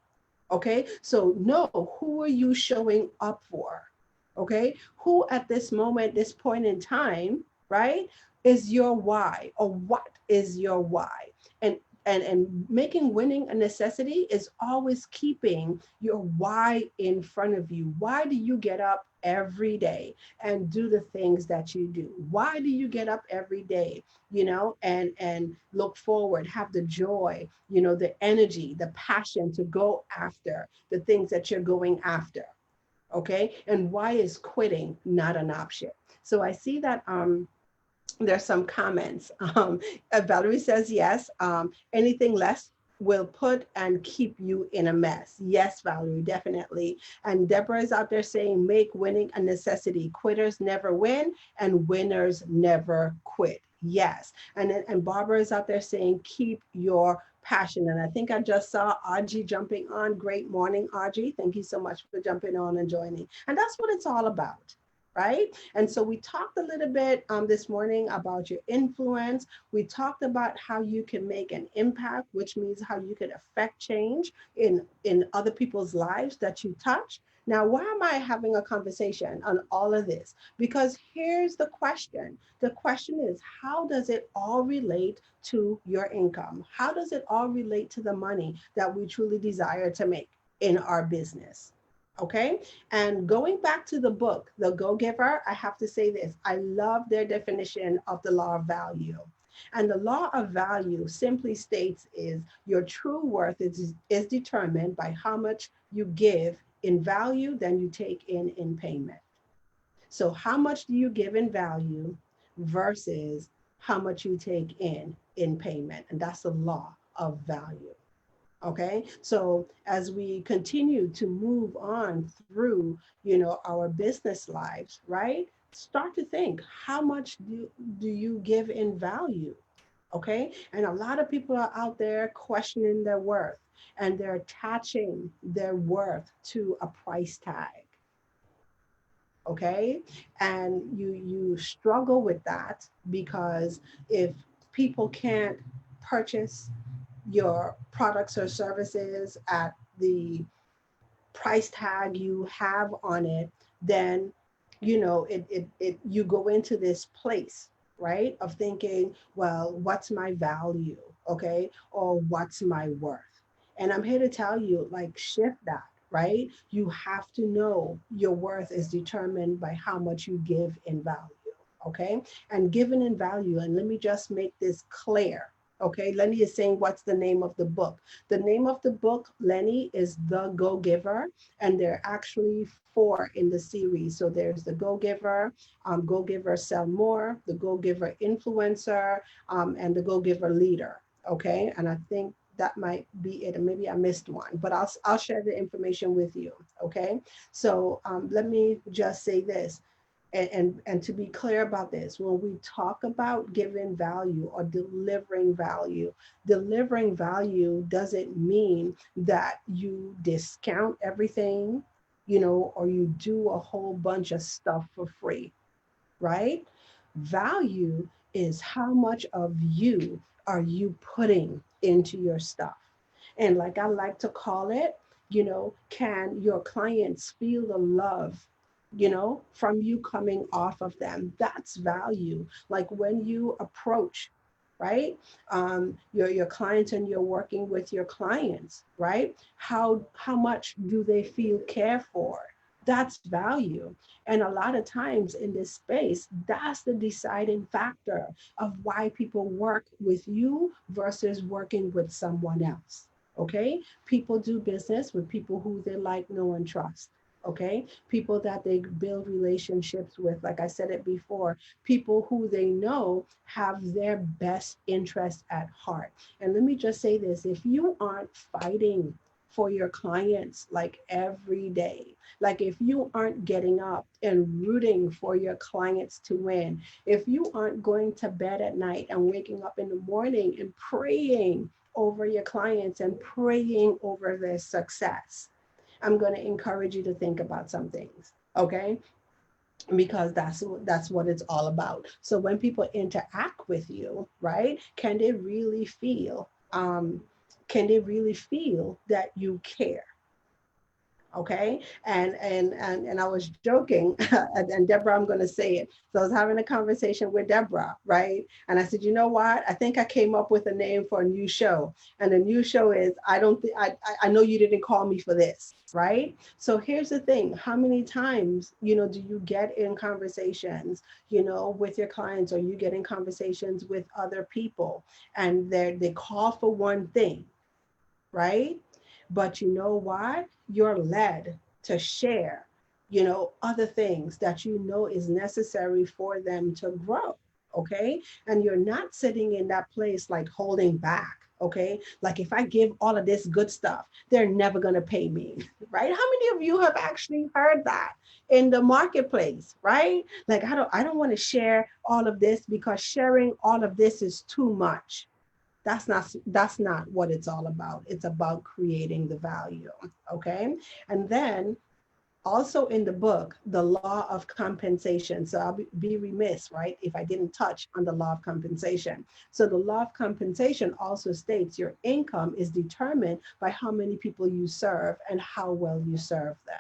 Okay. So know, who are you showing up for? Okay. Who at this moment, this point in time, right, is your why, or what is your why? And and making winning a necessity is always keeping your why in front of you. Why do you get up every day and do the things that you do? Why do you get up every day, and look forward, have the joy, the energy, the passion to go after the things that you're going after? Okay. And why is quitting not an option? So I see that there's some comments. Valerie says yes. Anything less will put and keep you in a mess. Yes, Valerie, definitely. And Deborah is out there saying, make winning a necessity. Quitters never win, and winners never quit. Yes. And Barbara is out there saying, keep your passion. And I think I just saw Audrey jumping on. Great morning, Audrey. Thank you so much for jumping on and joining. And that's what it's all about, right? And so we talked a little bit this morning about your influence. We talked about how you can make an impact, which means how you can affect change in other people's lives that you touch. Now, why am I having a conversation on all of this? Because here's the question. The question is, how does it all relate to your income? How does it all relate to the money that we truly desire to make in our business? Okay. And going back to the book, The Go Giver, I have to say this: I love their definition of the law of value. And the law of value simply states is your true worth is determined by how much you give in value than you take in payment. So how much do you give in value versus how much you take in payment? And that's the law of value. Okay, so as we continue to move on through, our business lives, right? Start to think, how much do you give in value? Okay, and a lot of people are out there questioning their worth, and they're attaching their worth to a price tag. Okay, and you struggle with that, because if people can't purchase your products or services at the price tag you have on it, then you go into this place, right, of thinking, well, what's my value? Okay. Or what's my worth? And I'm here to tell you, like, shift that, right? You have to know your worth is determined by how much you give in value. Okay. And given in value, and let me just make this clear. Okay. Lenny is saying, what's the name of the book? The name of the book, Lenny, is The Go Giver, and there are actually four in the series. So there's the Go Giver, Go Giver Sell More, the Go Giver Influencer, and the Go Giver Leader. Okay, and I think that might be it. And maybe I missed one, but I'll share the information with you. Okay, so let me just say this. And to be clear about this, when we talk about giving value or delivering value doesn't mean that you discount everything, or you do a whole bunch of stuff for free, right? Value is how much of you are you putting into your stuff. And like I like to call it, can your clients feel the love, from you coming off of them? That's value. Like when you approach, right? Your clients and you're working with your clients, right? How much do they feel cared for? That's value. And a lot of times in this space, that's the deciding factor of why people work with you versus working with someone else. Okay. People do business with people who they like, know, and trust. Okay. People that they build relationships with, like I said it before, people who they know have their best interest at heart. And let me just say this, if you aren't fighting for your clients like every day, like if you aren't getting up and rooting for your clients to win, if you aren't going to bed at night and waking up in the morning and praying over your clients and praying over their success, I'm going to encourage you to think about some things. Okay, because that's what it's all about. So when people interact with you, right, can they really feel that you care? Okay. And I was joking, and Deborah, I'm going to say it. So I was having a conversation with Deborah, right? And I said, you know what, I think I came up with a name for a new show. And the new show is, I don't think I know you didn't call me for this, right? So here's the thing, how many times, do you get in conversations, with your clients, or you get in conversations with other people, and they call for one thing, right? But you know what? You're led to share, other things that is necessary for them to grow. Okay. And you're not sitting in that place like holding back. Okay. Like if I give all of this good stuff, they're never going to pay me. Right. How many of you have actually heard that in the marketplace? Right. Like I don't want to share all of this because sharing all of this is too much. That's not what it's all about. It's about creating the value. Okay. And then also in the book, the law of compensation. So I'll be remiss, right, if I didn't touch on the law of compensation. So the law of compensation also states your income is determined by how many people you serve and how well you serve them.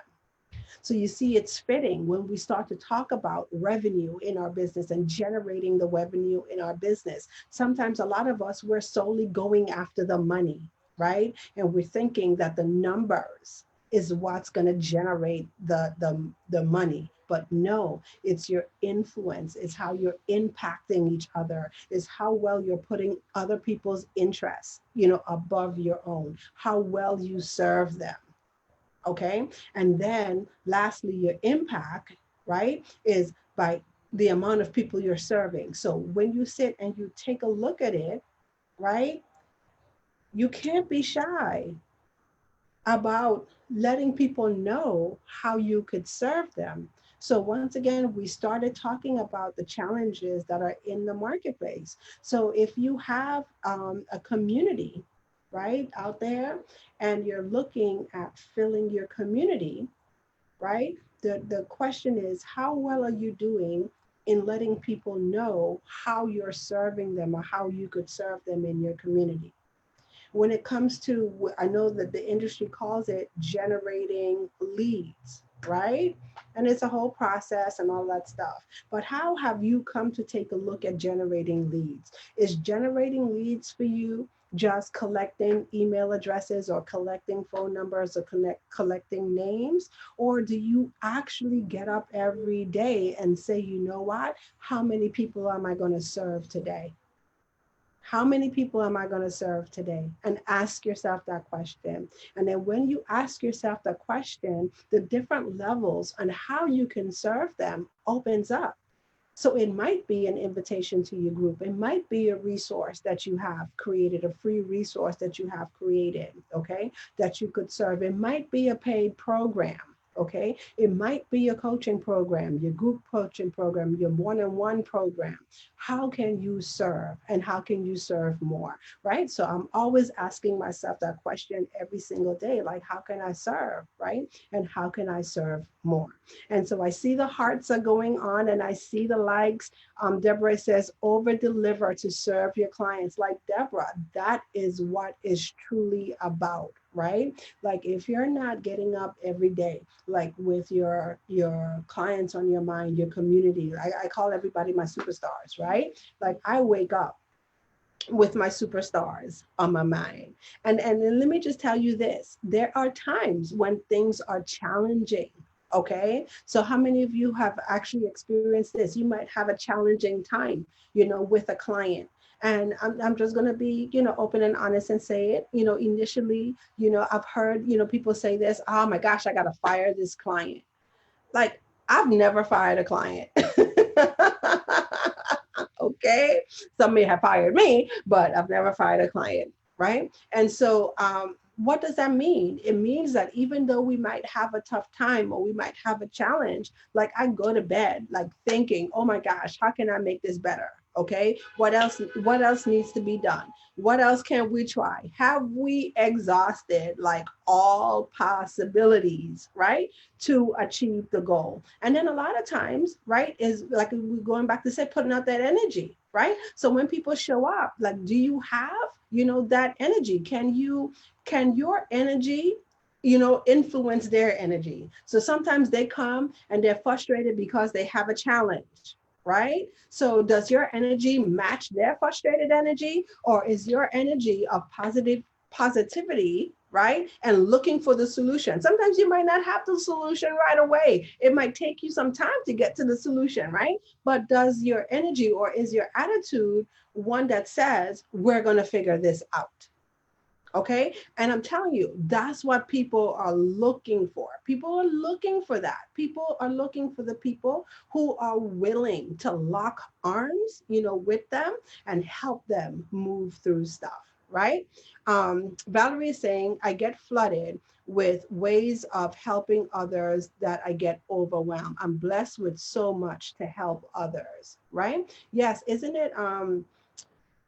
So you see, it's fitting when we start to talk about revenue in our business and generating the revenue in our business. Sometimes a lot of us, we're solely going after the money, right? And we're thinking that the numbers is what's going to generate the money. But no, it's your influence. It's how you're impacting each other. It's how well you're putting other people's interests, above your own, how well you serve them. Okay. And then lastly, your impact, right, is by the amount of people you're serving. So when you sit and you take a look at it, right, you can't be shy about letting people know how you could serve them. So once again, we started talking about the challenges that are in the marketplace. So if you have a community, right, out there, and you're looking at filling your community, right? The question is, how well are you doing in letting people know how you're serving them or how you could serve them in your community? When it comes to, I know that the industry calls it generating leads, right? And it's a whole process and all that stuff. But how have you come to take a look at generating leads? Is generating leads for you just collecting email addresses or collecting phone numbers or collecting names? Or do you actually get up every day and say, you know what? How many people am I going to serve today? How many people am I going to serve today? And ask yourself that question. And then when you ask yourself that question, the different levels on how you can serve them opens up. So it might be an invitation to your group. It might be a resource that you have created, a free resource that you have created, okay, that you could serve. It might be a paid program. Okay, it might be a coaching program, your group coaching program, your one-on-one program. How can you serve and how can you serve more? Right. So I'm always asking myself that question every single day, like, how can I serve? Right. And how can I serve more? And so I see the hearts are going on and I see the likes. Deborah says, over deliver to serve your clients. Like Deborah, that is what is truly about, right? Like if you're not getting up every day, like with your clients on your mind, your community, I call everybody my superstars, right? Like I wake up with my superstars on my mind. And let me just tell you this, there are times when things are challenging. Okay, so how many of you have actually experienced this? You might have a challenging time, with a client. And I'm just going to be, open and honest and say it. Initially, I've heard, people say this, oh my gosh, I got to fire this client. Like, I've never fired a client. Okay, some may have fired me, but I've never fired a client, right? And so what does that mean? It means that even though we might have a tough time or we might have a challenge, like I go to bed like thinking, oh my gosh, how can I make this better? Okay, what else needs to be done? What else can we try? Have we exhausted like all possibilities, right, to achieve the goal? And then a lot of times, right, is like we're going back to say, putting out that energy, right? So when people show up, like, do you have, that energy? Can your energy, influence their energy? So sometimes they come and they're frustrated because they have a challenge, right? So does your energy match their frustrated energy, or is your energy of positivity, right? And looking for the solution. Sometimes you might not have the solution right away. It might take you some time to get to the solution, right? But does your energy or is your attitude one that says, we're going to figure this out? Okay. And I'm telling you, that's what people are looking for. People are looking for that. People are looking for the people who are willing to lock arms, with them and help them move through stuff. Right. Valerie is saying, I get flooded with ways of helping others that I get overwhelmed. I'm blessed with so much to help others. Right. Yes. Isn't it?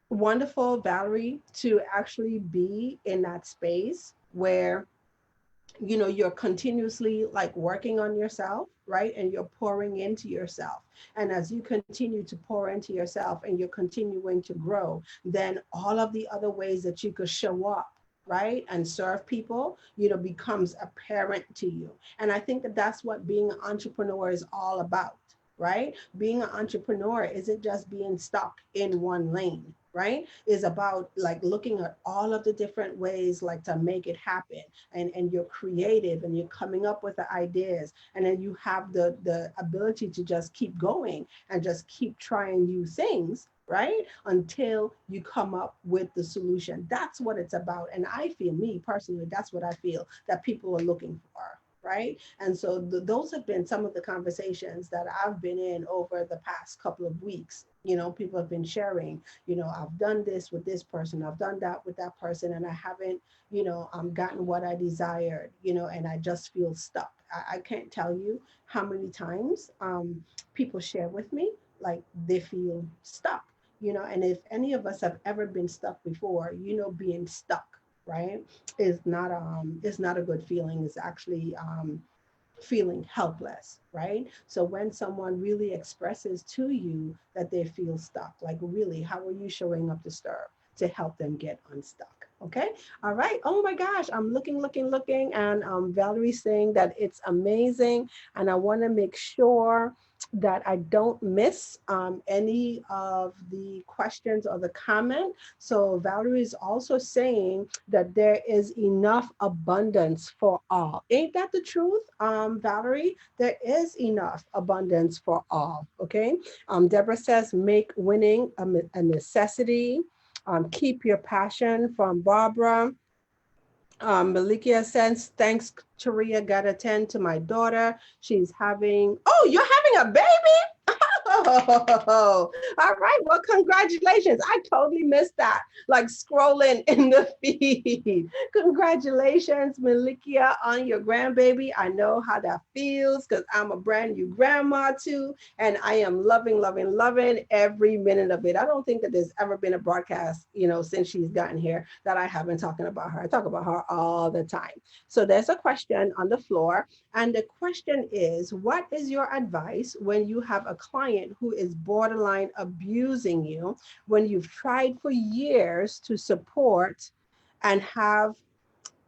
Wonderful, Valerie, to actually be in that space where you're continuously like working on yourself, right? And you're pouring into yourself. And as you continue to pour into yourself and you're continuing to grow, then all of the other ways that you could show up, right, and serve people, becomes apparent to you. And I think that that's what being an entrepreneur is all about, right? Being an entrepreneur isn't just being stuck in one lane, right? Is about like looking at all of the different ways like to make it happen. And you're creative and you're coming up with the ideas, and then you have the ability to just keep going and just keep trying new things, right, until you come up with the solution. That's what it's about. And I feel, me personally, that's what I feel that people are looking for, right? And so those have been some of the conversations that I've been in over the past couple of weeks. People have been sharing, I've done this with this person, I've done that with that person, and I haven't, gotten what I desired, and I just feel stuck. I can't tell you how many times people share with me, like they feel stuck, and if any of us have ever been stuck before, being stuck, right, is not a good feeling. It's actually feeling helpless, right? So when someone really expresses to you that they feel stuck, like really, how are you showing up to serve to help them get unstuck? Okay. All right. Oh my gosh. I'm looking, and Valerie's saying that it's amazing. And I want to make sure that I don't miss any of the questions or the comment. So Valerie is also saying that there is enough abundance for all. Ain't that the truth, Valerie? There is enough abundance for all. Okay. Deborah says, make winning a necessity. Keep your passion from Barbara. Malikia sends, thanks, Taria. Got to attend to my daughter. She's having, oh, you're having a baby? Oh, all right. Well, congratulations. I totally missed that. Like scrolling in the feed. Congratulations, Malikia, on your grandbaby. I know how that feels because I'm a brand new grandma too. And I am loving every minute of it. I don't think that there's ever been a broadcast, since she's gotten here that I haven't talking about her. I talk about her all the time. So there's a question on the floor. And the question is, what is your advice when you have a client who is borderline abusing you, when you've tried for years to support and have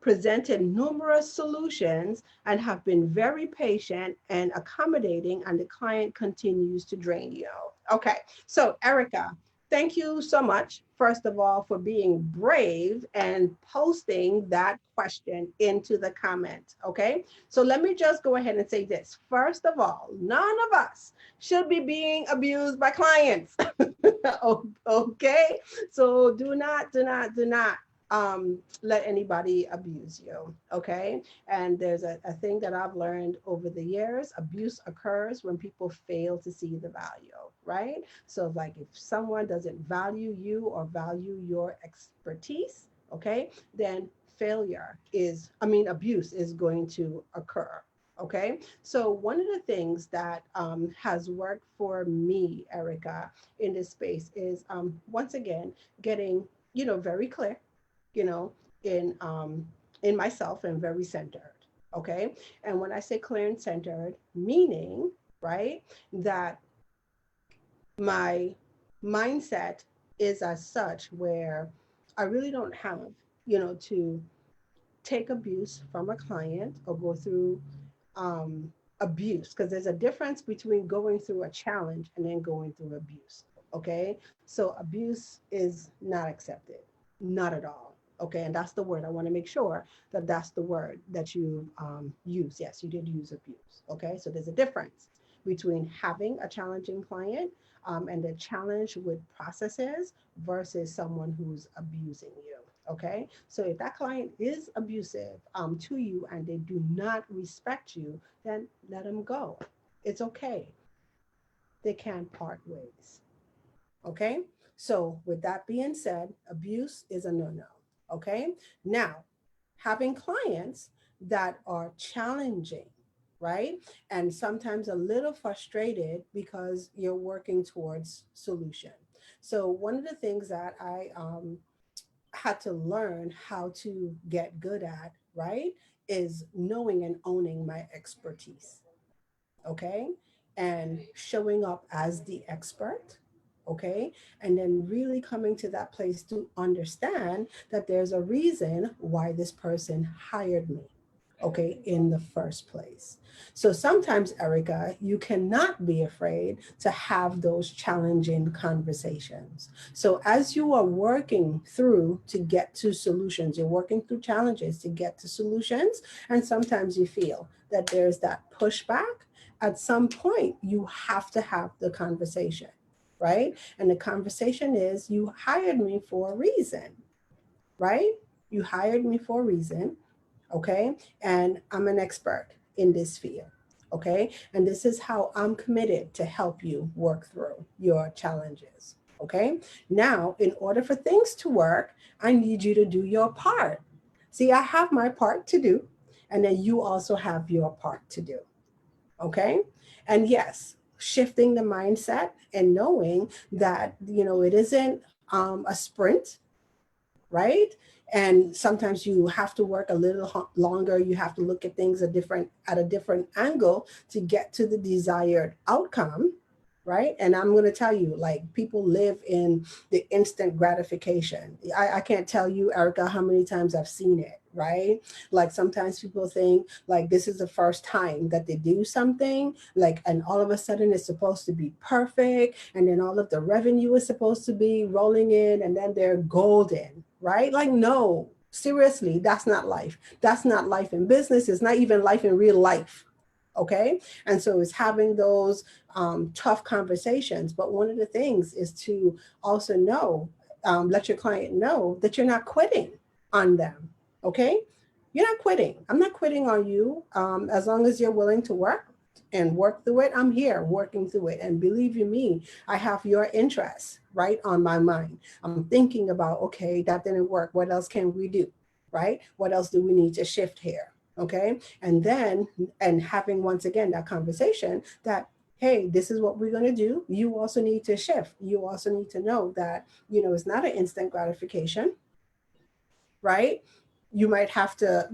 presented numerous solutions and have been very patient and accommodating, and the client continues to drain you? Okay, so Erica, thank you so much, first of all, for being brave and posting that question into the comment. Okay, so let me just go ahead and say this. First of all, none of us should be being abused by clients. Okay, so do not let anybody abuse you. Okay, and there's a thing that I've learned over the years: abuse occurs when people fail to see the value, right? So like if someone doesn't value you or value your expertise, okay, then abuse is going to occur. Okay, so one of the things that has worked for me, Erica, in this space is once again getting very clear, you know, in myself, and very centered. Okay. And when I say clear and centered, meaning, right, that my mindset is as such where I really don't have, to take abuse from a client or go through abuse, because there's a difference between going through a challenge and then going through abuse. Okay. So abuse is not accepted, not at all. Okay. And that's the word. I want to make sure that that's the word that you use. Yes, you did use abuse. Okay. So there's a difference between having a challenging client and the challenge with processes versus someone who's abusing you. Okay, so if that client is abusive to you and they do not respect you, then let them go. It's okay. They can part ways. Okay, so with that being said, abuse is a no-no. Okay, now having clients that are challenging, right? And sometimes a little frustrated because you're working towards solution. So one of the things that I had to learn how to get good at, right, is knowing and owning my expertise. Okay. And showing up as the expert. Okay. And then really coming to that place to understand that there's a reason why this person hired me, okay, in the first place. So sometimes, Erica, you cannot be afraid to have those challenging conversations. So as you are working through to get to solutions, you're working through challenges to get to solutions, and sometimes you feel that there's that pushback. At some point, you have to have the conversation, right? And the conversation is, you hired me for a reason, right? You hired me for a reason. Okay. And I'm an expert in this field. Okay. And this is how I'm committed to help you work through your challenges. Okay. Now, in order for things to work, I need you to do your part. See, I have my part to do, and then you also have your part to do. Okay. And yes, shifting the mindset and knowing that, it isn't a sprint, right? And sometimes you have to work a little longer. You have to look at things at a different angle to get to the desired outcome. right? And I'm going to tell you, like, people live in the instant gratification. I can't tell you, Erica, how many times I've seen it, right? Like sometimes people think like this is the first time that they do something, like, and all of a sudden it's supposed to be perfect. And then all of the revenue is supposed to be rolling in and then they're golden, right? Like, no, seriously, that's not life. That's not life in business. It's not even life in real life. Okay. And so it's having those tough conversations. But one of the things is to also know, let your client know that you're not quitting on them. Okay. You're not quitting. I'm not quitting on you. As long as you're willing to work and work through it, I'm here working through it. And believe you me, I have your interests right on my mind. I'm thinking about, okay, that didn't work. What else can we do? Right? What else do we need to shift here? Okay. And then, and having once again that conversation that, hey, this is what we're going to do. You also need to shift. You also need to know that, it's not an instant gratification, right? You might have to,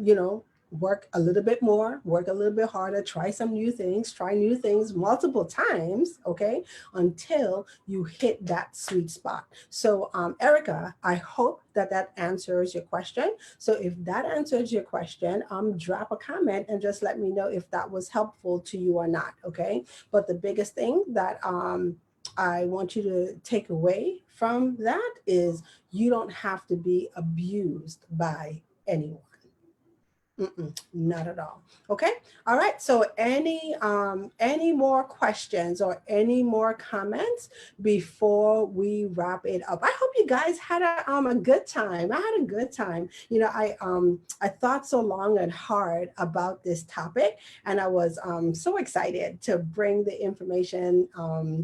work a little bit more, work a little bit harder, try some new things, try new things multiple times, okay, until you hit that sweet spot. So, Erica, I hope that that answers your question. So, if that answers your question, drop a comment and just let me know if that was helpful to you or not, okay? But the biggest thing that I want you to take away from that is you don't have to be abused by anyone. Not at all. Okay. All right. So any more questions or any more comments before we wrap it up? I hope you guys had a good time. I had a good time. I thought so long and hard about this topic, and I was so excited to bring the information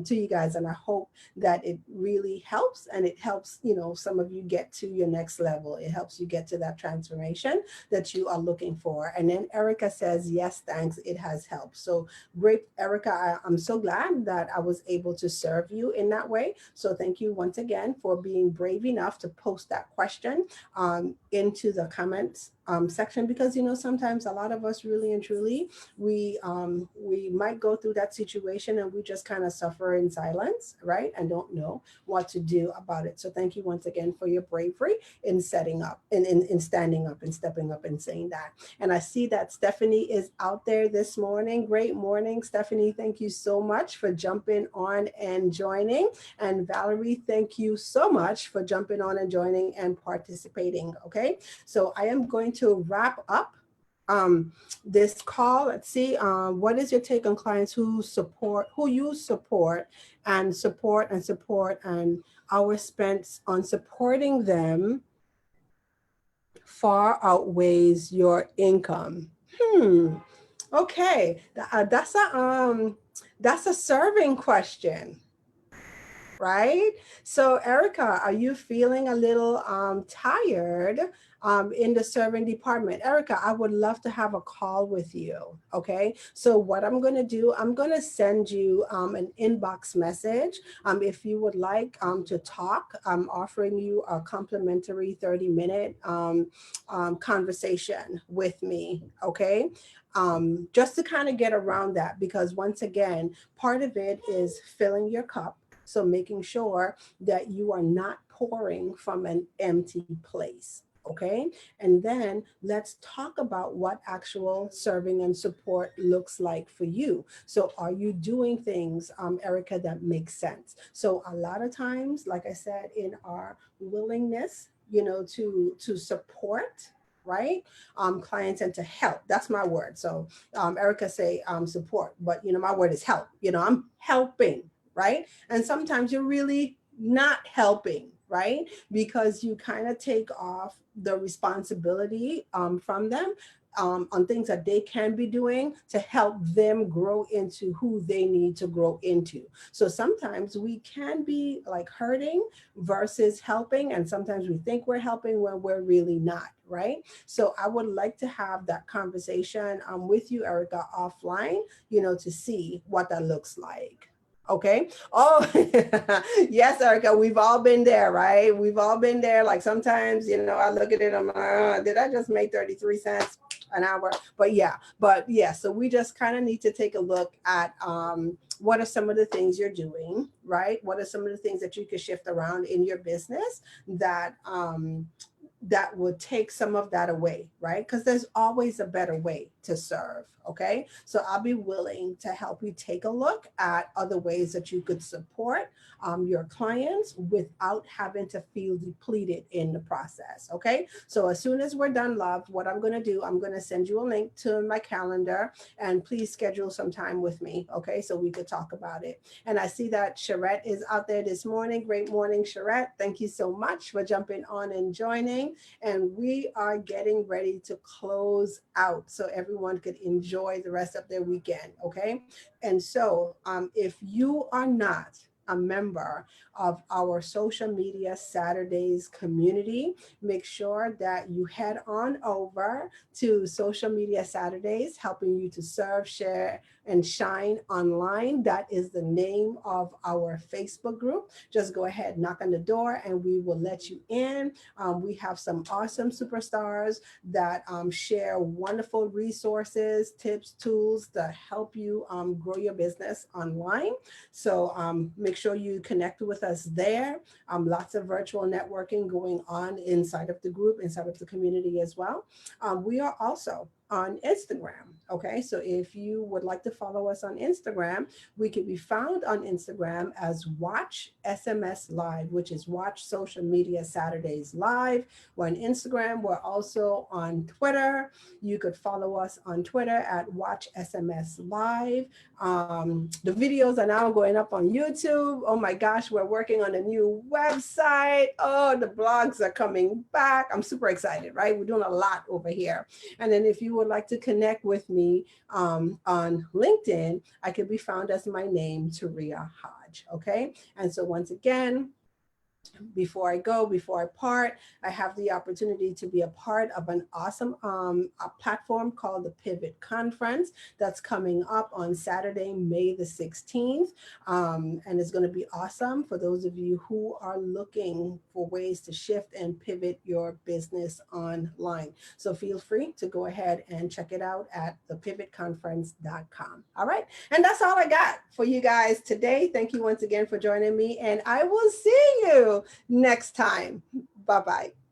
to you guys, and I hope that it really helps, and it helps some of you get to your next level. It helps you get to that transformation that you are looking for. And then Erica says, yes, thanks, it has helped. So great, Erica. I'm so glad that I was able to serve you in that way. So thank you once again for being brave enough to post that question into the comments section, because sometimes a lot of us really and truly we might go through that situation and we just kind of suffer in silence, right, and don't know what to do about it. So thank you once again for your bravery in setting up and in standing up and stepping up and saying that. And I see that Stephanie is out there this morning. Great morning, Stephanie. Thank you so much for jumping on and joining. And Valerie, thank you so much for jumping on and joining and participating. Okay, so I am going to wrap up this call. Let's see, what is your take on clients who you support and hours spent on supporting them far outweighs your income? Okay, that's a serving question, right? So, Erica, are you feeling a little tired in the serving department? Erica, I would love to have a call with you. Okay. So, what I'm going to do, I'm going to send you an inbox message. If you would like to talk, I'm offering you a complimentary 30-minute conversation with me. Okay. Just to kind of get around that, because once again, part of it is filling your cup. So making sure that you are not pouring from an empty place. Okay. And then let's talk about what actual serving and support looks like for you. So are you doing things, Erica, that make sense? So a lot of times, like I said, in our willingness, to support, right, clients and to help. That's my word. So Erica say support, but my word is help. I'm helping, right? And sometimes you're really not helping, right? Because you kind of take off the responsibility from them on things that they can be doing to help them grow into who they need to grow into. So sometimes we can be like hurting versus helping, and sometimes we think we're helping when we're really not, right? So I would like to have that conversation with you, Erica, offline, to see what that looks like. Okay. Oh, yes, Erica, we've all been there, right? We've all been there. Like sometimes, I look at it, I'm like, did I just make 33 cents? an hour. But yeah, so we just kind of need to take a look at what are some of the things you're doing, right? What are some of the things that you could shift around in your business that that will take some of that away, right? Because there's always a better way to serve. Okay. So I'll be willing to help you take a look at other ways that you could support your clients without having to feel depleted in the process. Okay. So as soon as we're done, love, what I'm going to do, I'm going to send you a link to my calendar and please schedule some time with me. Okay. So we could talk about it. And I see that Charette is out there this morning. Great morning, Charette. Thank you so much for jumping on and joining. And we are getting ready to close out so everyone could enjoy the rest of their weekend. Okay. And so if you are not a member of our social media Saturdays community, make sure that you head on over to Social Media Saturdays, helping you to serve, share, and shine online. That is the name of our Facebook group. Just go ahead, knock on the door, and we will let you in. We have some awesome superstars that share wonderful resources, tips, tools to help you grow your business online. So make sure you connect with us there. Lots of virtual networking going on inside of the group, inside of the community as well. We are also on Instagram. Okay, so if you would like to follow us on Instagram, we can be found on Instagram as Watch SMS Live, which is Watch Social Media Saturdays Live. We're on Instagram. We're also on Twitter. You could follow us on Twitter at Watch SMS Live. The videos are now going up on YouTube. Oh my gosh, we're working on a new website. Oh, the blogs are coming back. I'm super excited, right? We're doing a lot over here. And then if you would like to connect with me on LinkedIn, I could be found as my name, Taria Hodge. Okay. And so once again, before I go, before I part, I have the opportunity to be a part of an awesome a platform called the Pivot Conference that's coming up on Saturday, May the 16th. And it's going to be awesome for those of you who are looking for ways to shift and pivot your business online. So feel free to go ahead and check it out at thepivotconference.com. All right. And that's all I got for you guys today. Thank you once again for joining me, and I will see you next time. Bye-bye.